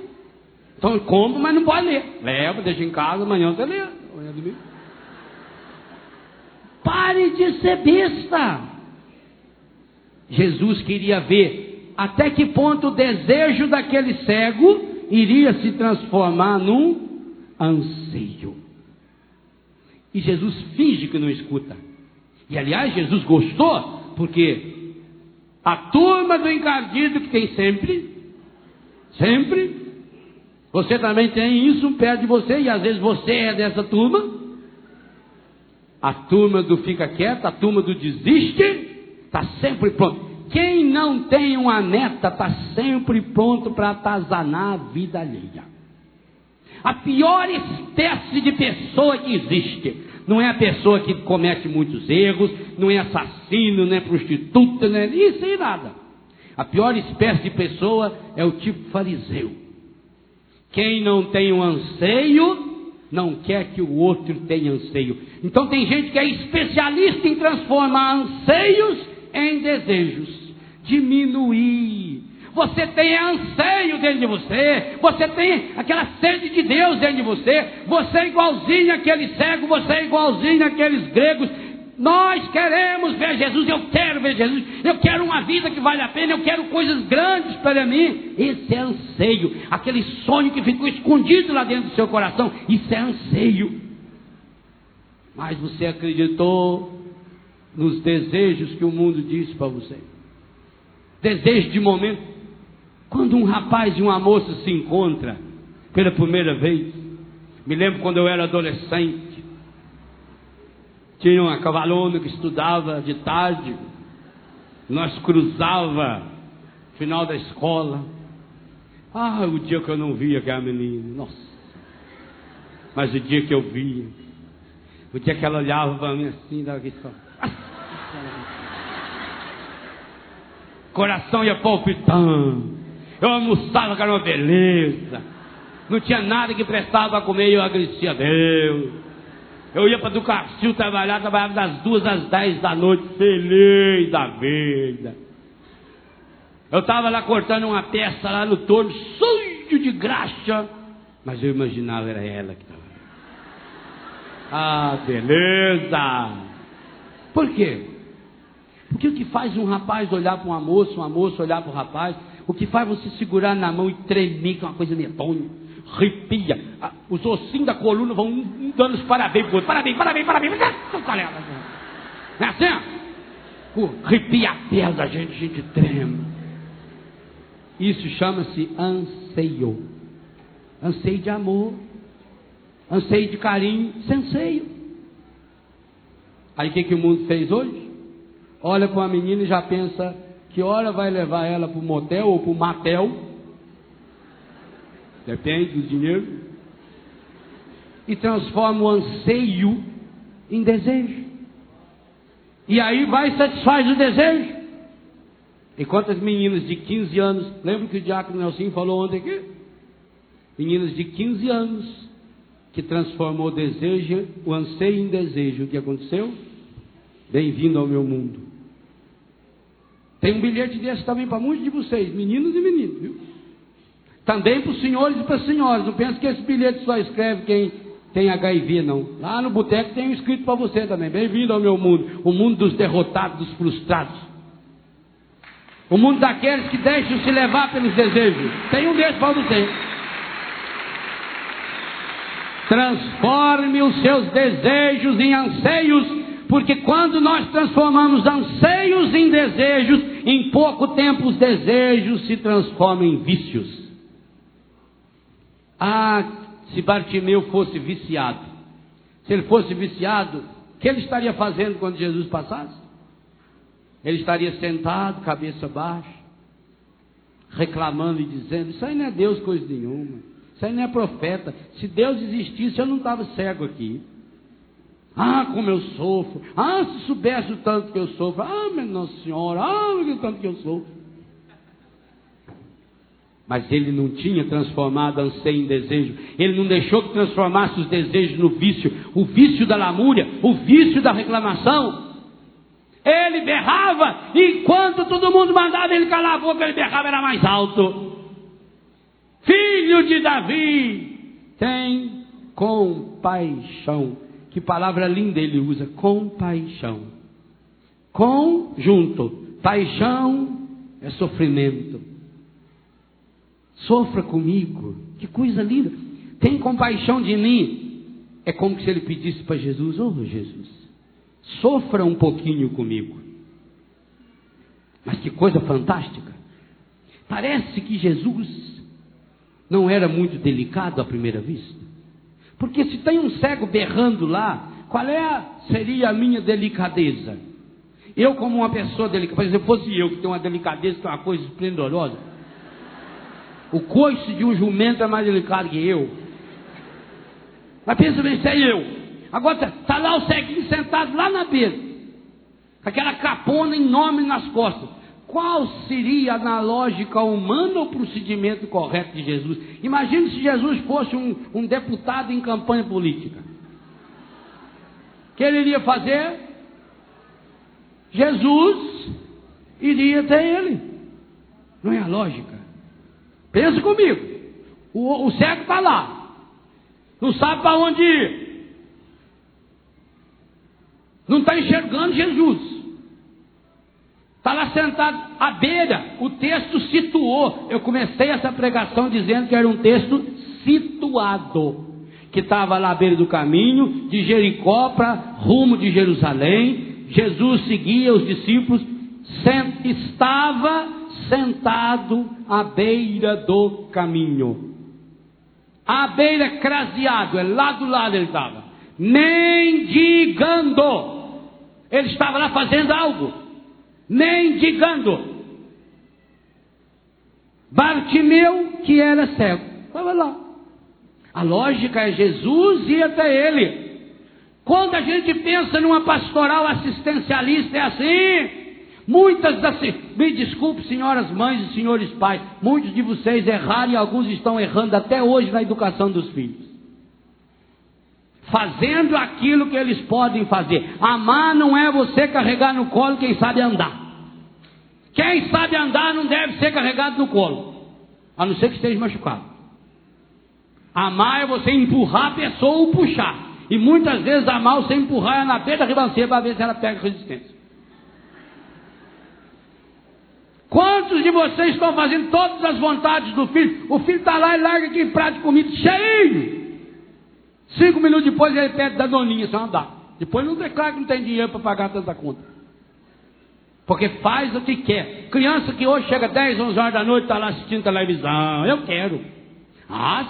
Então compra, mas não pode ler. Leva, deixa em casa, amanhã você lê. Amanhã é domingo. Pare de ser besta. Jesus queria ver até que ponto o desejo daquele cego iria se transformar num anseio. E Jesus finge que não escuta. E aliás, Jesus gostou, porque a turma do encardido que tem sempre, você também tem isso perto de você, e às vezes você é dessa turma, a turma do fica quieto, a turma do desiste, está sempre pronto. Quem não tem uma neta, está sempre pronto para atazanar a vida alheia. A pior espécie de pessoa que existe não é a pessoa que comete muitos erros, não é assassino, não é prostituta, não é isso e nada. A pior espécie de pessoa é o tipo fariseu. Quem não tem um anseio, não quer que o outro tenha anseio. Então tem gente que é especialista em transformar anseios em desejos. Diminuir. Você tem anseio dentro de você. Você tem aquela sede de Deus dentro de você. Você é igualzinho àquele cego. Você é igualzinho àqueles gregos. Nós queremos ver Jesus. Eu quero ver Jesus. Eu quero uma vida que vale a pena. Eu quero coisas grandes para mim. Esse é anseio. Aquele sonho que ficou escondido lá dentro do seu coração. Isso é anseio. Mas você acreditou nos desejos que o mundo disse para você. Desejo de momento. Quando um rapaz e uma moça se encontram pela primeira vez, me lembro quando eu era adolescente, tinha uma cavalona que estudava de tarde, nós cruzava no final da escola. O dia que eu não via aquela menina, nossa, mas o dia que eu via, o dia que ela olhava para mim assim, dava aqui só, coração ia palpitando. Eu almoçava, que era uma beleza. Não tinha nada que prestava para comer e eu agradecia a Deus. Eu ia para do Carcil trabalhava das 2 às 10 da noite, feliz da vida. Eu estava lá cortando uma peça lá no torno, sujo de graxa. Mas eu imaginava, era ela que estava. Beleza. Por quê? Porque o que faz um rapaz olhar para uma moça olhar para o rapaz, o que faz você segurar na mão e tremer, que é uma coisa medonha, arrepia, os ossinhos da coluna vão dando os parabéns pro outro, parabéns, não é assim? Arrepia a pele da gente, a gente treme. Isso chama-se anseio. Anseio de amor, anseio de carinho, sem anseio. Aí o que o mundo fez hoje? Olha para uma menina e já pensa que hora vai levar ela para o motel ou para o matel, depende do dinheiro, e transforma o anseio em desejo, e aí vai e satisfaz o desejo. E quantas meninas de 15 anos, lembra que o diácono Nelson falou ontem aqui? Meninas de 15 anos que transformou o desejo, o anseio em desejo. O que aconteceu? Bem-vindo ao meu mundo. Tem um bilhete desse também para muitos de vocês, meninos e meninas, viu? Também para os senhores e para as senhoras. Não pensa que esse bilhete só escreve quem tem HIV, não. Lá no boteco tem um escrito para você também. Bem-vindo ao meu mundo. O mundo dos derrotados, dos frustrados. O mundo daqueles que deixam se levar pelos desejos. Tem um desses para você. Transforme os seus desejos em anseios. Porque quando nós transformamos anseios em desejos, em pouco tempo os desejos se transformam em vícios. Se Bartimeu fosse viciado, se ele fosse viciado, o que ele estaria fazendo quando Jesus passasse? Ele estaria sentado, cabeça baixa, reclamando e dizendo: isso aí não é Deus coisa nenhuma, isso aí não é profeta. Se Deus existisse eu não estava cego aqui. Como eu sofro. Se soubesse o tanto que eu sofro. Minha Nossa Senhora. O tanto que eu sofro. Mas ele não tinha transformado anseio em desejo. Ele não deixou que transformasse os desejos no vício. O vício da lamúria, o vício da reclamação. Ele berrava, e enquanto todo mundo mandava ele calar a boca, ele berrava, era mais alto. Filho de Davi, tem compaixão. Que palavra linda ele usa, compaixão. Junto, paixão é sofrimento. Sofra comigo, que coisa linda. Tem compaixão de mim. É como se ele pedisse para Jesus: Jesus, sofra um pouquinho comigo. Mas que coisa fantástica. Parece que Jesus não era muito delicado à primeira vista. Porque se tem um cego berrando lá, seria a minha delicadeza? Eu, como uma pessoa delicada, por exemplo, fosse eu que tenho uma delicadeza, que é uma coisa esplendorosa, o coice de um jumento é mais delicado que eu. Mas pensa bem, isso é eu. Agora está lá o ceguinho sentado lá na beira, com aquela capona enorme nas costas. Qual seria, na lógica humana, o procedimento correto de Jesus? Imagine se Jesus fosse um deputado em campanha política. O que ele iria fazer? Jesus iria até ele. Não é a lógica? Pensa comigo. O cego está lá, não sabe para onde ir, não está enxergando Jesus. Está lá sentado à beira. O texto situou. Eu comecei essa pregação dizendo que era um texto situado, que estava lá à beira do caminho de Jericó para rumo de Jerusalém. Jesus seguia os discípulos, estava sentado à beira do caminho. À beira, craseado, lá do lado ele estava, mendigando. Ele estava lá fazendo algo, mendigando. Bartimeu, que era cego, estava lá. A lógica é Jesus ir até ele. Quando a gente pensa numa pastoral assistencialista, é assim. Muitas das... Me desculpe, senhoras mães e senhores pais, muitos de vocês erraram e alguns estão errando até hoje na educação dos filhos. Fazendo aquilo que eles podem fazer. Amar não é você carregar no colo quem sabe andar. Quem sabe andar não deve ser carregado no colo, a não ser que esteja machucado. Amar é você empurrar a pessoa ou puxar. E muitas vezes amar você empurrar na beira da ribanceira para ver se ela pega resistência. Quantos de vocês estão fazendo todas as vontades do filho? O filho está lá e larga aquele prato de comida cheio. 5 minutos depois ele pede da doninha, só andar. Depois não declara que não tem dinheiro para pagar tanta conta. Porque faz o que quer. Criança que hoje chega 10, 11 horas da noite, está lá assistindo televisão. Eu quero.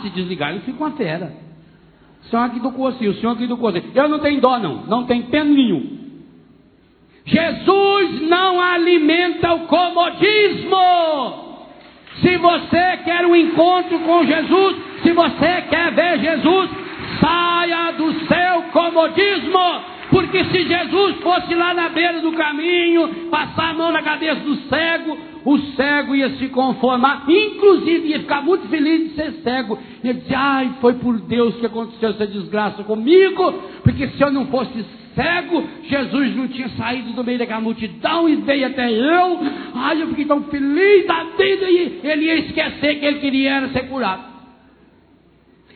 Se desligar, ele fica uma fera. O senhor aqui do cursinho, o senhor aqui do cursinho. Eu não tenho dó não, não tenho pena nenhum. Jesus não alimenta o comodismo. Se você quer um encontro com Jesus, se você quer ver Jesus, saia do seu comodismo. Porque se Jesus fosse lá na beira do caminho, passar a mão na cabeça do cego, o cego ia se conformar, inclusive ia ficar muito feliz de ser cego. Ia dizer, foi por Deus que aconteceu essa desgraça comigo, porque se eu não fosse cego, Jesus não tinha saído do meio daquela multidão e veio até eu. Eu fiquei tão feliz da vida, e ele ia esquecer que ele queria era ser curado.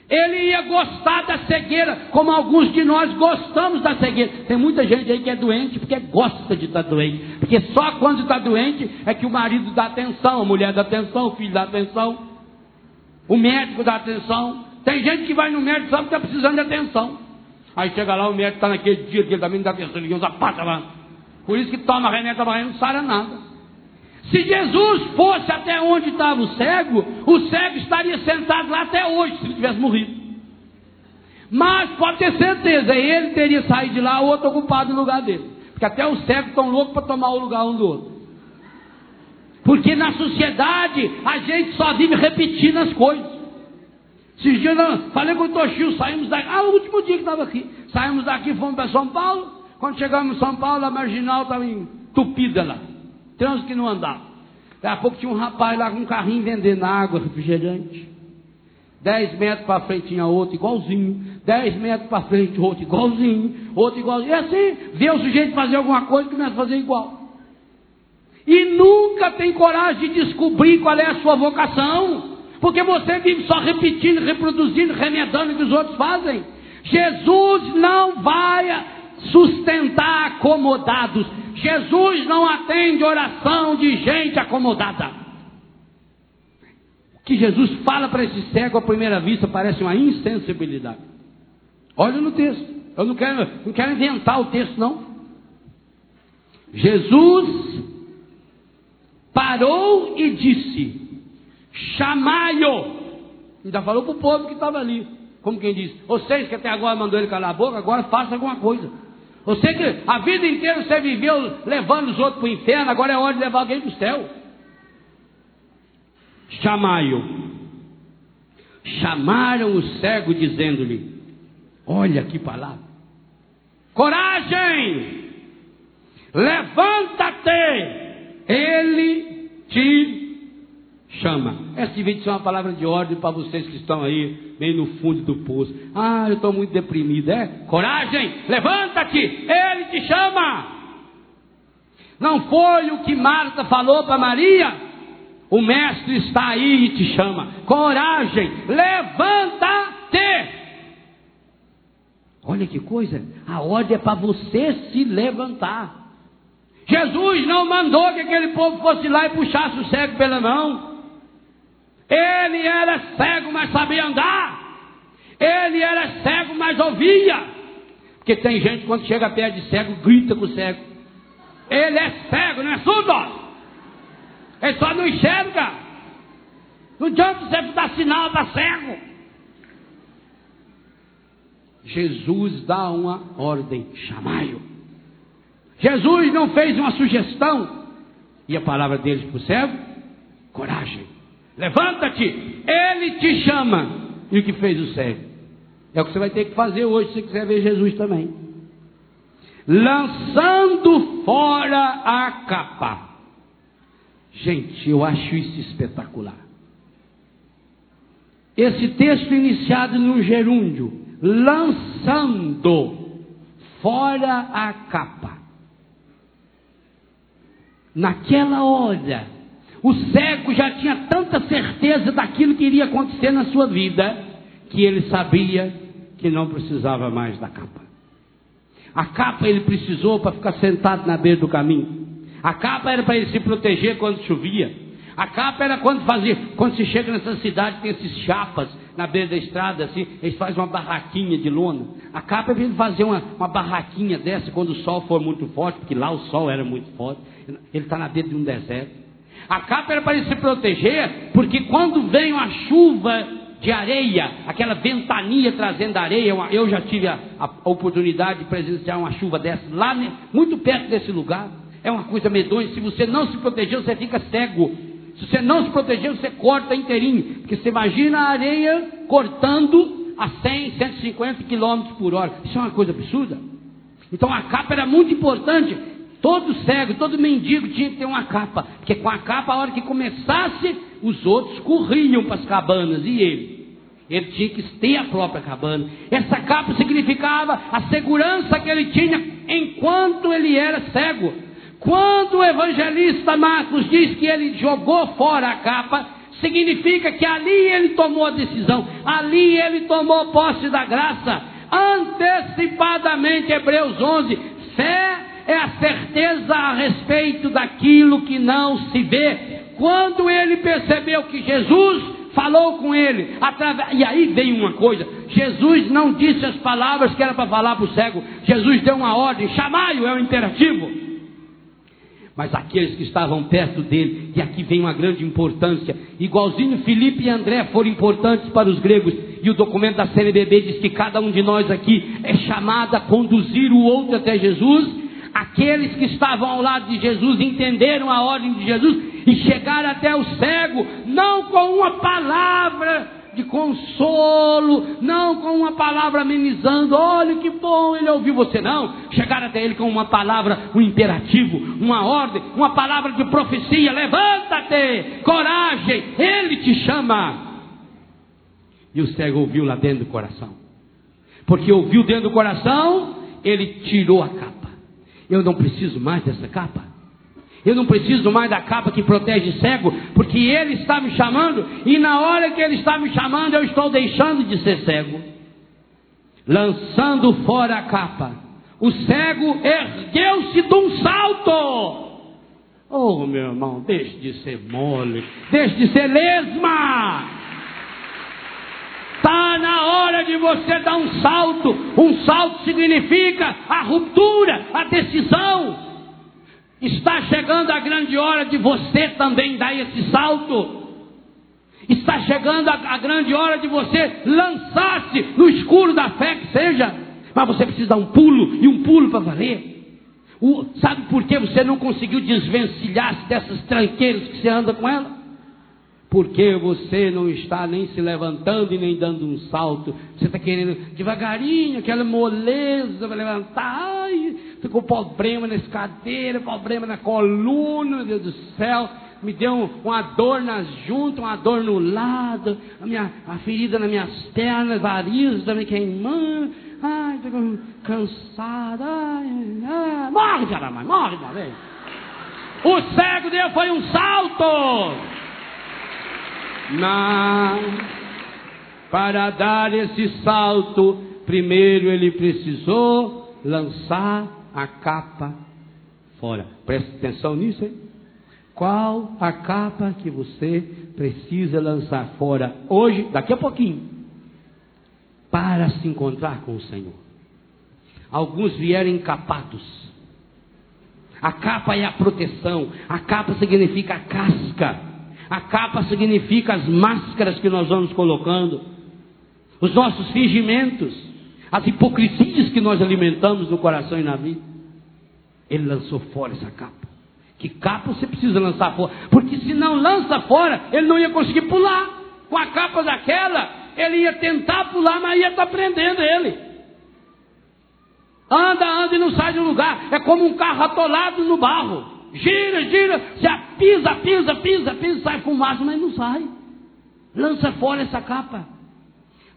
Ele ia gostar da cegueira, como alguns de nós gostamos da cegueira. Tem muita gente aí que é doente porque gosta de estar doente. Porque só quando está doente é que o marido dá atenção, a mulher dá atenção, o filho dá atenção, o médico dá atenção. Tem gente que vai no médico só porque está precisando de atenção. Aí chega lá, o médico está naquele dia que ele também não dá atenção, ele usa pata lá. Por isso que toma remédio, não sara nada. Se Jesus fosse até onde estava o cego estaria sentado lá até hoje, se ele tivesse morrido. Mas pode ter certeza, ele teria saído de lá, outro ocupado no lugar dele. Porque até os cegos estão loucos para tomar o lugar um do outro. Porque na sociedade a gente só vive repetindo as coisas. Esses dias eu falei com o Toshio, saímos daqui, o último dia que estava aqui, saímos daqui, fomos para São Paulo. Quando chegamos em São Paulo, a marginal estava entupida lá, trânsito que não andava. Daqui a pouco tinha um rapaz lá com um carrinho vendendo água, refrigerante. 10 metros para frente tinha outro igualzinho, 10 metros para frente outro igualzinho, outro igualzinho. E assim, vê o sujeito fazer alguma coisa e começa a fazer igual. E nunca tem coragem de descobrir qual é a sua vocação, porque você vive só repetindo, reproduzindo, remedando o que os outros fazem. Jesus não vai sustentar acomodados. Jesus não atende oração de gente acomodada. O que Jesus fala para esse cego à primeira vista parece uma insensibilidade. Olha no texto. Eu não quero inventar o texto, não. Jesus parou e disse: chamai-o. Ainda falou para o povo que estava ali, como quem diz: vocês que até agora mandou ele calar a boca, agora faça alguma coisa. Você que a vida inteira você viveu levando os outros para o inferno, agora é hora de levar alguém para o céu. Chamai-o. Chamaram o cego dizendo-lhe: Olha que palavra. Coragem! Levanta-te! Ele te chama. Essa devia ser uma palavra de ordem para vocês que estão aí, bem no fundo do poço. Ah, eu estou muito deprimido, é? Coragem! Levanta-te! Ele te chama! Não foi o que Marta falou para Maria? O mestre está aí e te chama. Coragem! Levanta-te! Olha que coisa, a ordem é para você se levantar. Jesus não mandou que aquele povo fosse lá e puxasse o cego pela mão. Ele era cego, mas sabia andar. Ele era cego, mas ouvia. Porque tem gente quando chega perto de cego, grita com o cego. Ele é cego, não é surdo. Ele só não enxerga. Não adianta você dar sinal para cego. Jesus dá uma ordem, chamai-o. Jesus não fez uma sugestão. E a palavra deles para o cego? Coragem, levanta-te, ele te chama. E o que fez o cego? É o que você vai ter que fazer hoje, se você quiser ver Jesus também. Lançando fora a capa. Gente, eu acho isso espetacular. Esse texto iniciado no gerúndio, lançando fora a capa. Naquela hora, o cego já tinha tanta certeza daquilo que iria acontecer na sua vida, que ele sabia que não precisava mais da capa. A capa ele precisou para ficar sentado na beira do caminho. A capa era para ele se proteger quando chovia. A capa era quando se chega nessa cidade, tem esses chapas na beira da estrada, assim, eles fazem uma barraquinha de lona. A capa é para ele fazer uma barraquinha dessa quando o sol for muito forte, porque lá o sol era muito forte. Ele está na beira de um deserto. A capa era para ele se proteger, porque quando vem uma chuva de areia, aquela ventania trazendo areia, eu já tive a oportunidade de presenciar uma chuva dessa lá, muito perto desse lugar. É uma coisa medonha. Se você não se proteger, você fica cego. Se você não se proteger, você corta inteirinho. Porque você imagina a areia cortando a 100, 150 km por hora. Isso é uma coisa absurda. Então a capa era muito importante. Todo cego, todo mendigo tinha que ter uma capa. Porque com a capa, a hora que começasse, os outros corriam para as cabanas. E ele tinha que ter a própria cabana. Essa capa significava a segurança que ele tinha enquanto ele era cego. Quando o evangelista Marcos diz que ele jogou fora a capa, significa que ali ele tomou a decisão, ali ele tomou posse da graça, antecipadamente. Hebreus 11, fé é a certeza a respeito daquilo que não se vê. Quando ele percebeu que Jesus falou com ele, e aí veio uma coisa, Jesus não disse as palavras que era para falar para o cego, Jesus deu uma ordem, chamai-o, é um imperativo. Mas aqueles que estavam perto dele, e aqui vem uma grande importância, igualzinho Filipe e André foram importantes para os gregos, e o documento da CNBB diz que cada um de nós aqui é chamado a conduzir o outro até Jesus. Aqueles que estavam ao lado de Jesus entenderam a ordem de Jesus e chegaram até o cego, não com uma palavra de consolo, não com uma palavra amenizando, olha que bom ele ouviu você, não. Chegaram até ele com uma palavra, um imperativo, uma ordem, uma palavra de profecia: levanta-te, coragem, ele te chama. E o cego ouviu lá dentro do coração, porque ouviu dentro do coração, ele tirou a capa. Eu não preciso mais dessa capa. Eu não preciso mais da capa que protege cego, porque ele está me chamando, e na hora que ele está me chamando, eu estou deixando de ser cego. Lançando fora a capa, o cego ergueu-se de um salto. Oh, meu irmão, deixe de ser mole, deixe de ser lesma. Está na hora de você dar um salto. Um salto significa a ruptura, a decisão. Está chegando a grande hora de você também dar esse salto. Está chegando a grande hora de você lançar-se no escuro da fé que seja. Mas você precisa dar um pulo, e um pulo para valer. Sabe por que você não conseguiu desvencilhar-se dessas tranqueiras que você anda com ela? Porque você não está nem se levantando e nem dando um salto. Você está querendo devagarinho, aquela moleza para levantar. Ai, ficou problema na escadeira, problema na coluna, meu Deus do céu. Me deu uma dor nas juntas, uma dor no lado, a ferida nas minhas pernas, varizes também queimando. Ai, estou cansado. Ai. Morre, caramba, morre de uma vez. O cego dele foi um salto. Para dar esse salto, primeiro ele precisou lançar a capa fora. Preste atenção nisso, hein? Qual a capa que você precisa lançar fora hoje, daqui a pouquinho, para se encontrar com o Senhor? Alguns vieram encapados. A capa é a proteção, a capa significa a casca. A capa significa as máscaras que nós vamos colocando, os nossos fingimentos, as hipocrisias que nós alimentamos no coração e na vida. Ele lançou fora essa capa. Que capa você precisa lançar fora? Porque se não lança fora, ele não ia conseguir pular. Com a capa daquela, ele ia tentar pular, mas ia estar prendendo ele. Anda e não sai do lugar. É como um carro atolado no barro. Gira, pisa, sai fumaça, mas não sai. Lança fora essa capa.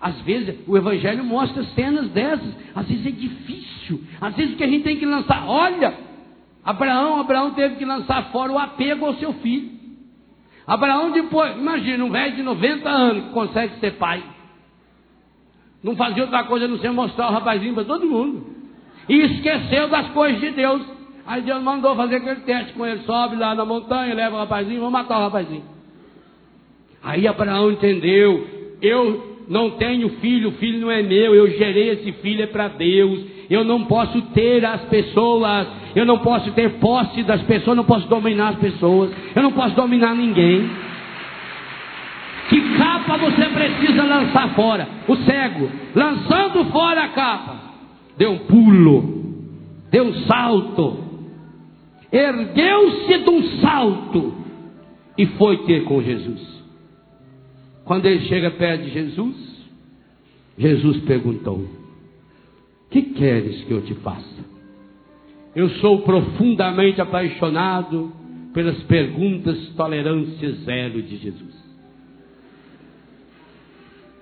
Às vezes o Evangelho mostra cenas dessas. Às vezes é difícil. Às vezes o que a gente tem que lançar. Olha, Abraão teve que lançar fora o apego ao seu filho. Abraão depois, imagina, um velho de 90 anos que consegue ser pai. Não fazia outra coisa a não ser mostrar o rapazinho para todo mundo. E esqueceu das coisas de Deus. Aí Deus mandou fazer aquele teste com ele. Sobe lá na montanha, leva o rapazinho, vamos matar o rapazinho. Aí Abraão entendeu. Eu não tenho filho, o filho não é meu. Eu gerei esse filho, é para Deus. Eu não posso ter as pessoas. Eu não posso ter posse das pessoas. Eu não posso dominar as pessoas. Eu não posso dominar ninguém. Que capa você precisa lançar fora? O cego, lançando fora a capa, deu um pulo, deu um salto. Ergueu-se de um salto e foi ter com Jesus. Quando ele chega perto de Jesus, Jesus perguntou: que queres que eu te faça? Eu sou profundamente apaixonado pelas perguntas tolerância zero de Jesus.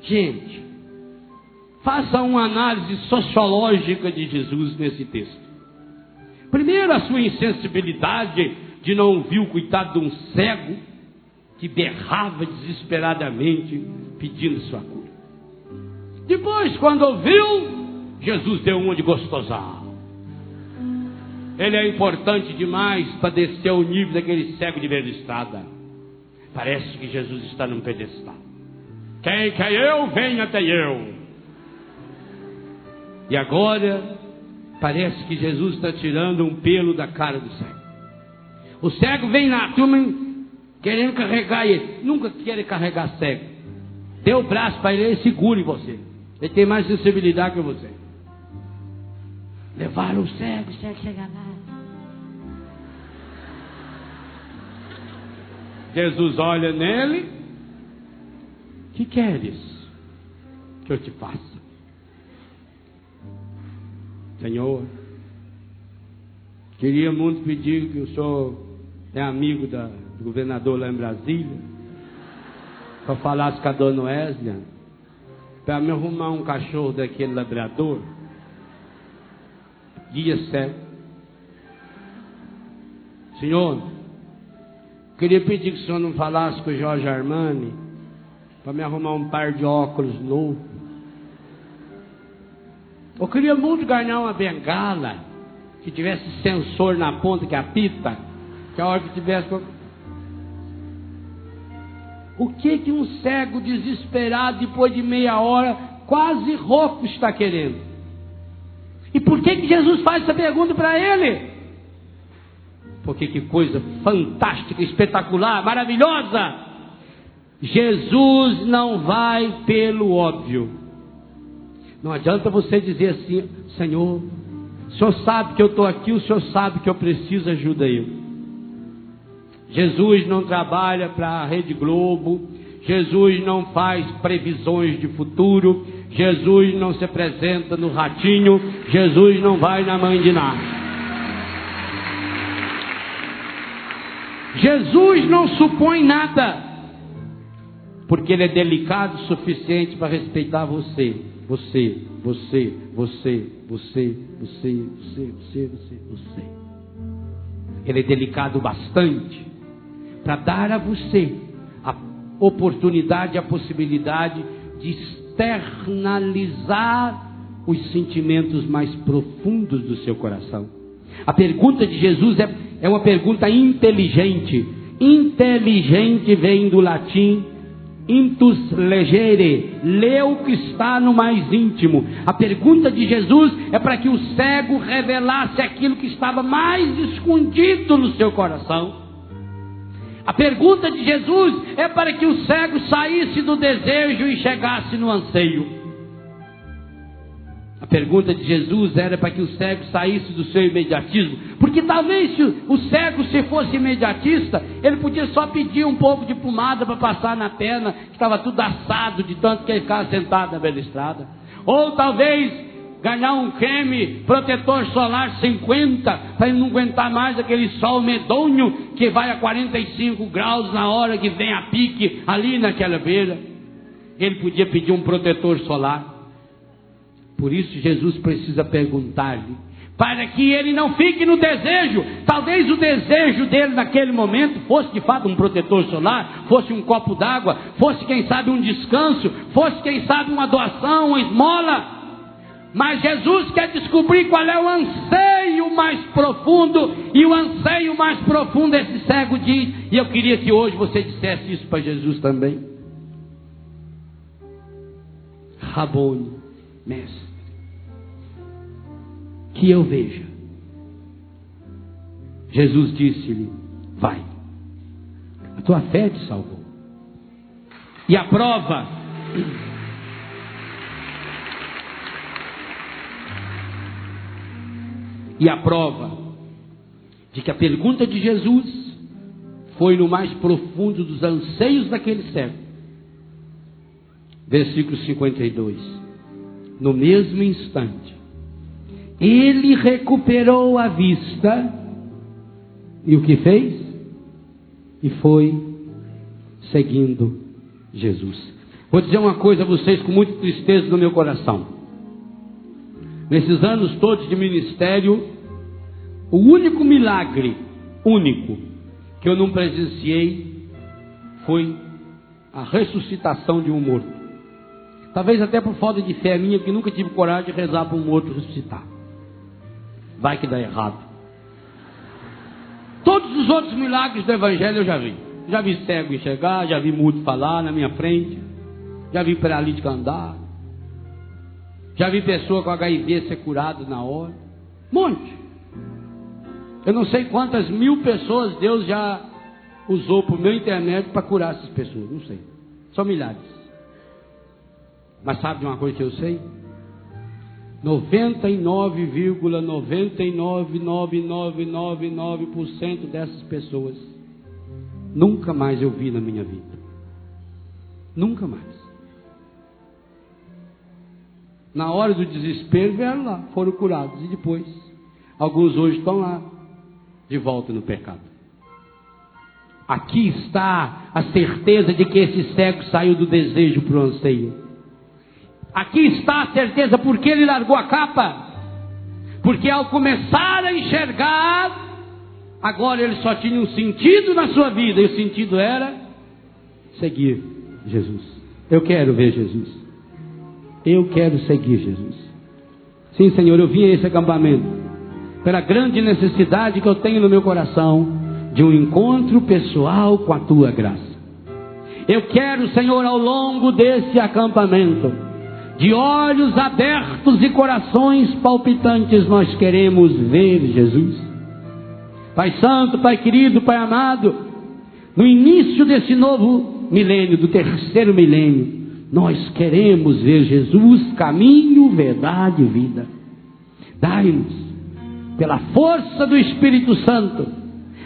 Gente, faça uma análise sociológica de Jesus nesse texto. Primeiro, a sua insensibilidade de não ouvir o coitado de um cego que berrava desesperadamente pedindo sua cura. Depois, quando ouviu, Jesus deu uma de gostosão. Ele é importante demais para descer ao nível daquele cego de beira de estrada. Parece que Jesus está num pedestal. Quem quer eu, vem até eu. E agora parece que Jesus está tirando um pelo da cara do cego. O cego vem na turma querendo carregar ele. Nunca quer carregar cego. Dê o braço para ele, ele segura em você. Ele tem mais sensibilidade que você. Levaram o cego chega lá. Jesus olha nele. Que queres que eu te faça? Senhor, queria muito pedir que o senhor é amigo do governador lá em Brasília, para falasse com a dona Wesley, para me arrumar um cachorro daquele labrador, dia certo. Senhor, queria pedir que o senhor não falasse com o Jorge Armani, para me arrumar um par de óculos novo. Eu queria muito ganhar uma bengala que tivesse sensor na ponta que apita, que a hora que tivesse... O que um cego desesperado depois de meia hora, quase rouco, está querendo? E por que Jesus faz essa pergunta para ele? Porque que coisa fantástica, espetacular, maravilhosa! Jesus não vai pelo óbvio. Não adianta você dizer assim: Senhor, o Senhor sabe que eu estou aqui, o Senhor sabe que eu preciso, ajuda eu. Jesus não trabalha para a Rede Globo, Jesus não faz previsões de futuro, Jesus não se apresenta no Ratinho, Jesus não vai na Mãe de Ná. Jesus não supõe nada, porque Ele é delicado o suficiente para respeitar você. Ele é delicado bastante para dar a você a oportunidade, a possibilidade de externalizar os sentimentos mais profundos do seu coração. A pergunta de Jesus é uma pergunta inteligente. Inteligente vem do latim intus legere, lê o que está no mais íntimo. A pergunta de Jesus é para que o cego revelasse aquilo que estava mais escondido no seu coração. A pergunta de Jesus é para que o cego saísse do desejo e chegasse no anseio. A pergunta de Jesus era para que o cego saísse do seu imediatismo, porque talvez se o cego, se fosse imediatista, ele podia só pedir um pouco de pomada para passar na perna, que estava tudo assado de tanto que ele ficava sentado na bela estrada. Ou talvez ganhar um creme protetor solar 50, para ele não aguentar mais aquele sol medonho que vai a 45 graus na hora que vem a pique ali naquela beira. Ele podia pedir um protetor solar. Por isso Jesus precisa perguntar-lhe, para que ele não fique no desejo. Talvez o desejo dele naquele momento fosse de fato um protetor solar, fosse um copo d'água, fosse quem sabe um descanso, fosse quem sabe uma doação, uma esmola. Mas Jesus quer descobrir qual é o anseio mais profundo, e o anseio mais profundo esse cego diz, e eu queria que hoje você dissesse isso para Jesus também. Rabone, mestre, que eu veja. Jesus disse-lhe, vai, a tua fé te salvou. E a prova de que a pergunta de Jesus foi no mais profundo dos anseios daquele cego. Versículo 52. No mesmo instante, ele recuperou a vista, e o que fez? E foi seguindo Jesus. Vou dizer uma coisa a vocês com muita tristeza no meu coração. Nesses anos todos de ministério, o único milagre, que eu não presenciei, foi a ressuscitação de um morto. Talvez até por falta de fé minha, porque nunca tive coragem de rezar para um morto ressuscitar. Vai que dá errado. Todos os outros milagres do Evangelho eu já vi. Já vi cego enxergar, já vi mudo falar na minha frente, já vi paralítico andar, já vi pessoa com HIV ser curada na hora. Monte. Eu não sei quantas mil pessoas Deus já usou por meu intermédio para curar essas pessoas. Não sei. São milhares. Mas sabe de uma coisa que eu sei? 99,99999% dessas pessoas nunca mais eu vi na minha vida. Nunca mais. Na hora do desespero vieram lá, foram curados, e depois alguns hoje estão lá de volta no pecado. Aqui está a certeza de que esse cego saiu do desejo para o anseio. Aqui está a certeza porque ele largou a capa. Porque ao começar a enxergar, agora ele só tinha um sentido na sua vida, e o sentido era seguir Jesus. Eu quero ver Jesus. Eu quero seguir Jesus. Sim, Senhor, eu vim a esse acampamento pela grande necessidade que eu tenho no meu coração de um encontro pessoal com a Tua graça. Eu quero, Senhor, ao longo desse acampamento, de olhos abertos e corações palpitantes, nós queremos ver Jesus. Pai Santo, Pai querido, Pai amado, no início desse novo milênio, do terceiro milênio, nós queremos ver Jesus, caminho, verdade e vida. Dai-nos, pela força do Espírito Santo,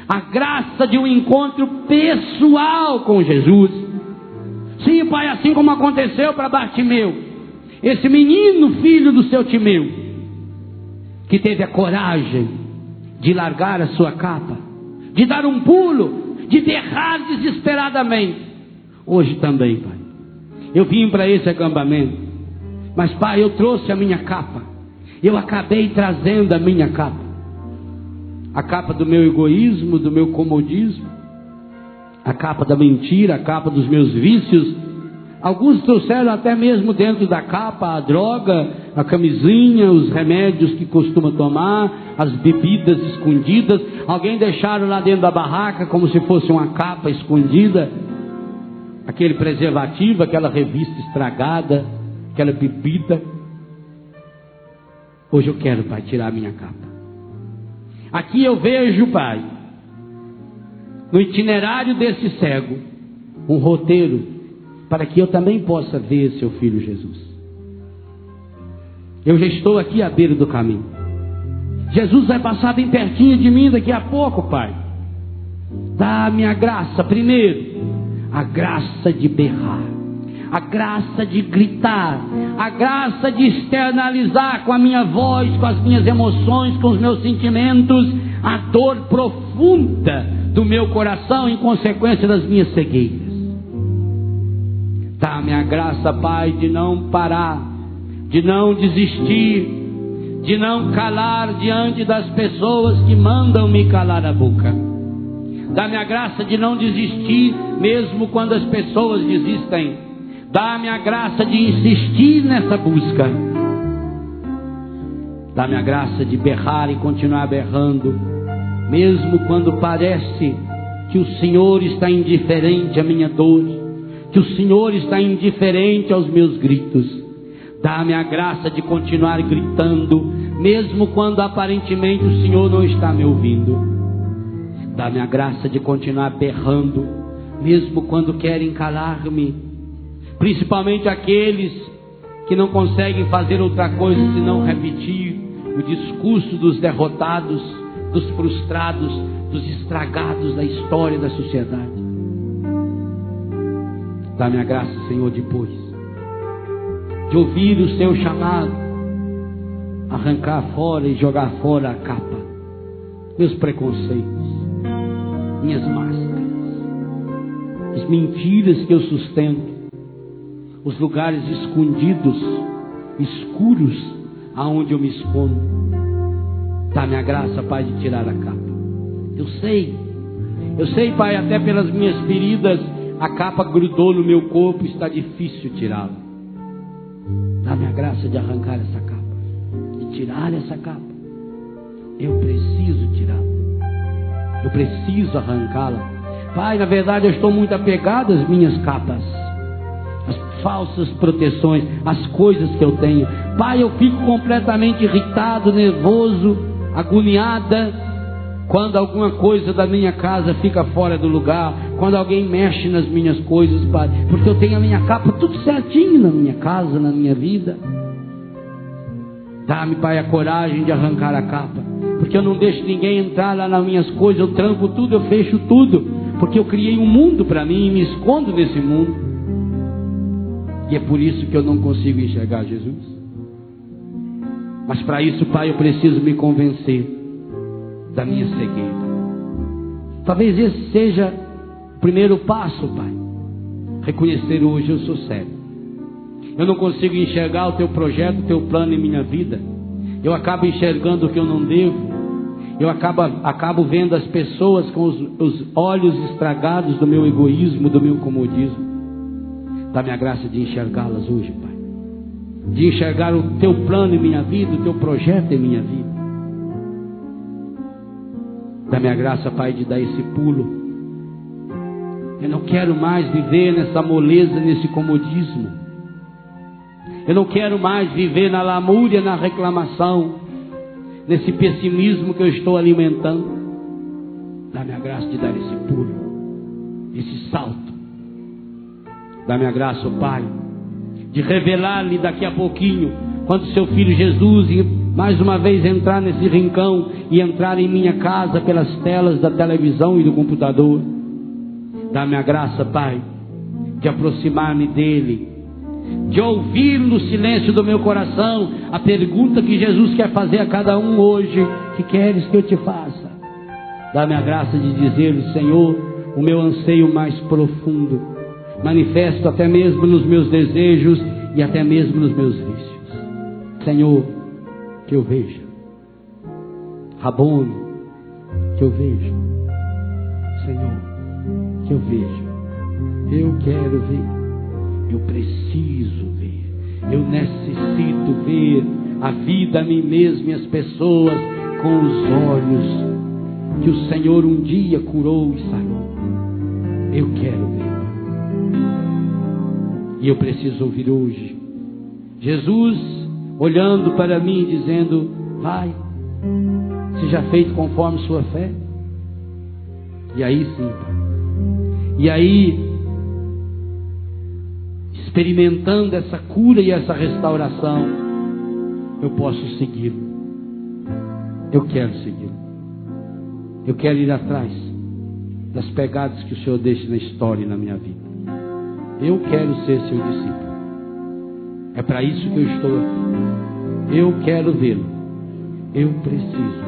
A graça de um encontro pessoal com Jesus. Sim, Pai, assim como aconteceu para Bartimeu, esse menino filho do seu Timeu, que teve a coragem de largar a sua capa, de dar um pulo, de berrar desesperadamente. Hoje também, Pai, eu vim para esse acampamento, mas, Pai, eu trouxe a minha capa, eu acabei trazendo a minha capa, a capa do meu egoísmo, do meu comodismo, a capa da mentira, a capa dos meus vícios. Alguns trouxeram até mesmo dentro da capa a droga, a camisinha, os remédios que costuma tomar, as bebidas escondidas. Alguém deixaram lá dentro da barraca como se fosse uma capa escondida, aquele preservativo, aquela revista estragada, aquela bebida. Hoje eu quero, Pai, tirar a minha capa. Aqui eu vejo, Pai, no itinerário desse cego, um roteiro para que eu também possa ver seu filho Jesus. Eu já estou aqui à beira do caminho. Jesus vai passar bem pertinho de mim daqui a pouco, Pai. Dá-me a graça, primeiro, a graça de berrar, a graça de gritar, a graça de externalizar com a minha voz, com as minhas emoções, com os meus sentimentos, a dor profunda do meu coração em consequência das minhas cegueiras. Dá-me a graça, Pai, de não parar, de não desistir, de não calar diante das pessoas que mandam me calar a boca. Dá-me a graça de não desistir, mesmo quando as pessoas desistem. Dá-me a graça de insistir nessa busca. Dá-me a graça de berrar e continuar berrando, mesmo quando parece que o Senhor está indiferente à minha dor, que o Senhor está indiferente aos meus gritos. Dá-me a graça de continuar gritando, mesmo quando aparentemente o Senhor não está me ouvindo. Dá-me a graça de continuar berrando, mesmo quando querem calar-me, principalmente aqueles que não conseguem fazer outra coisa senão repetir o discurso dos derrotados, dos frustrados, dos estragados da história da sociedade. Dá-me a graça, Senhor, depois de ouvir o seu chamado, arrancar fora e jogar fora a capa, meus preconceitos, minhas máscaras, as mentiras que eu sustento, os lugares escondidos, escuros, aonde eu me escondo. Dá-me a graça, Pai, de tirar a capa. Eu sei, Pai, até pelas minhas feridas, a capa grudou no meu corpo, está difícil tirá-la. Dá-me a graça de arrancar essa capa, de tirar essa capa. Eu preciso tirá-la, eu preciso arrancá-la. Pai, na verdade eu estou muito apegado às minhas capas, às falsas proteções, às coisas que eu tenho. Pai, eu fico completamente irritado, nervoso, agoniada, quando alguma coisa da minha casa fica fora do lugar, quando alguém mexe nas minhas coisas, Pai, porque eu tenho a minha capa tudo certinho na minha casa, na minha vida. Dá-me, Pai, a coragem de arrancar a capa, porque eu não deixo ninguém entrar lá nas minhas coisas, eu tranco tudo, eu fecho tudo, porque eu criei um mundo para mim e me escondo nesse mundo. E é por isso que eu não consigo enxergar Jesus. Mas para isso, Pai, eu preciso me convencer da minha cegueira. Talvez esse seja o primeiro passo, Pai. Reconhecer hoje eu sou cego. Eu não consigo enxergar o teu projeto, o teu plano em minha vida. Eu acabo enxergando o que eu não devo. Eu acabo vendo as pessoas com os olhos estragados do meu egoísmo, do meu comodismo. Dá-me a graça de enxergá-las hoje, Pai. De enxergar o teu plano em minha vida, o teu projeto em minha vida. Dá-me a graça, Pai, de dar esse pulo. Eu não quero mais viver nessa moleza, nesse comodismo. Eu não quero mais viver na lamúria, na reclamação, nesse pessimismo que eu estou alimentando. Dá-me a graça de dar esse pulo, esse salto. Dá-me a graça, Pai, de revelar-lhe daqui a pouquinho, quando seu filho Jesus mais uma vez entrar nesse rincão e entrar em minha casa pelas telas da televisão e do computador. Dá-me a graça, Pai, de aproximar-me dele, de ouvir no silêncio do meu coração a pergunta que Jesus quer fazer a cada um hoje: que queres que eu te faça? Dá-me a graça de dizer-lhe: Senhor, o meu anseio mais profundo, manifesto até mesmo nos meus desejos e até mesmo nos meus vícios. Senhor, que eu veja. Rabone, que eu veja. Senhor, que eu veja. Eu quero ver. Eu preciso ver. Eu necessito ver a vida, a mim mesmo e as pessoas com os olhos que o Senhor um dia curou e sarou. Eu quero ver. E eu preciso ouvir hoje Jesus olhando para mim e dizendo: vai, seja feito conforme sua fé. E aí sim, e aí, experimentando essa cura e essa restauração, eu posso segui-lo. Eu quero segui-lo. Eu quero ir atrás das pegadas que o Senhor deixa na história e na minha vida. Eu quero ser seu discípulo. É para isso que eu estou aqui. Eu quero vê-lo. Eu preciso.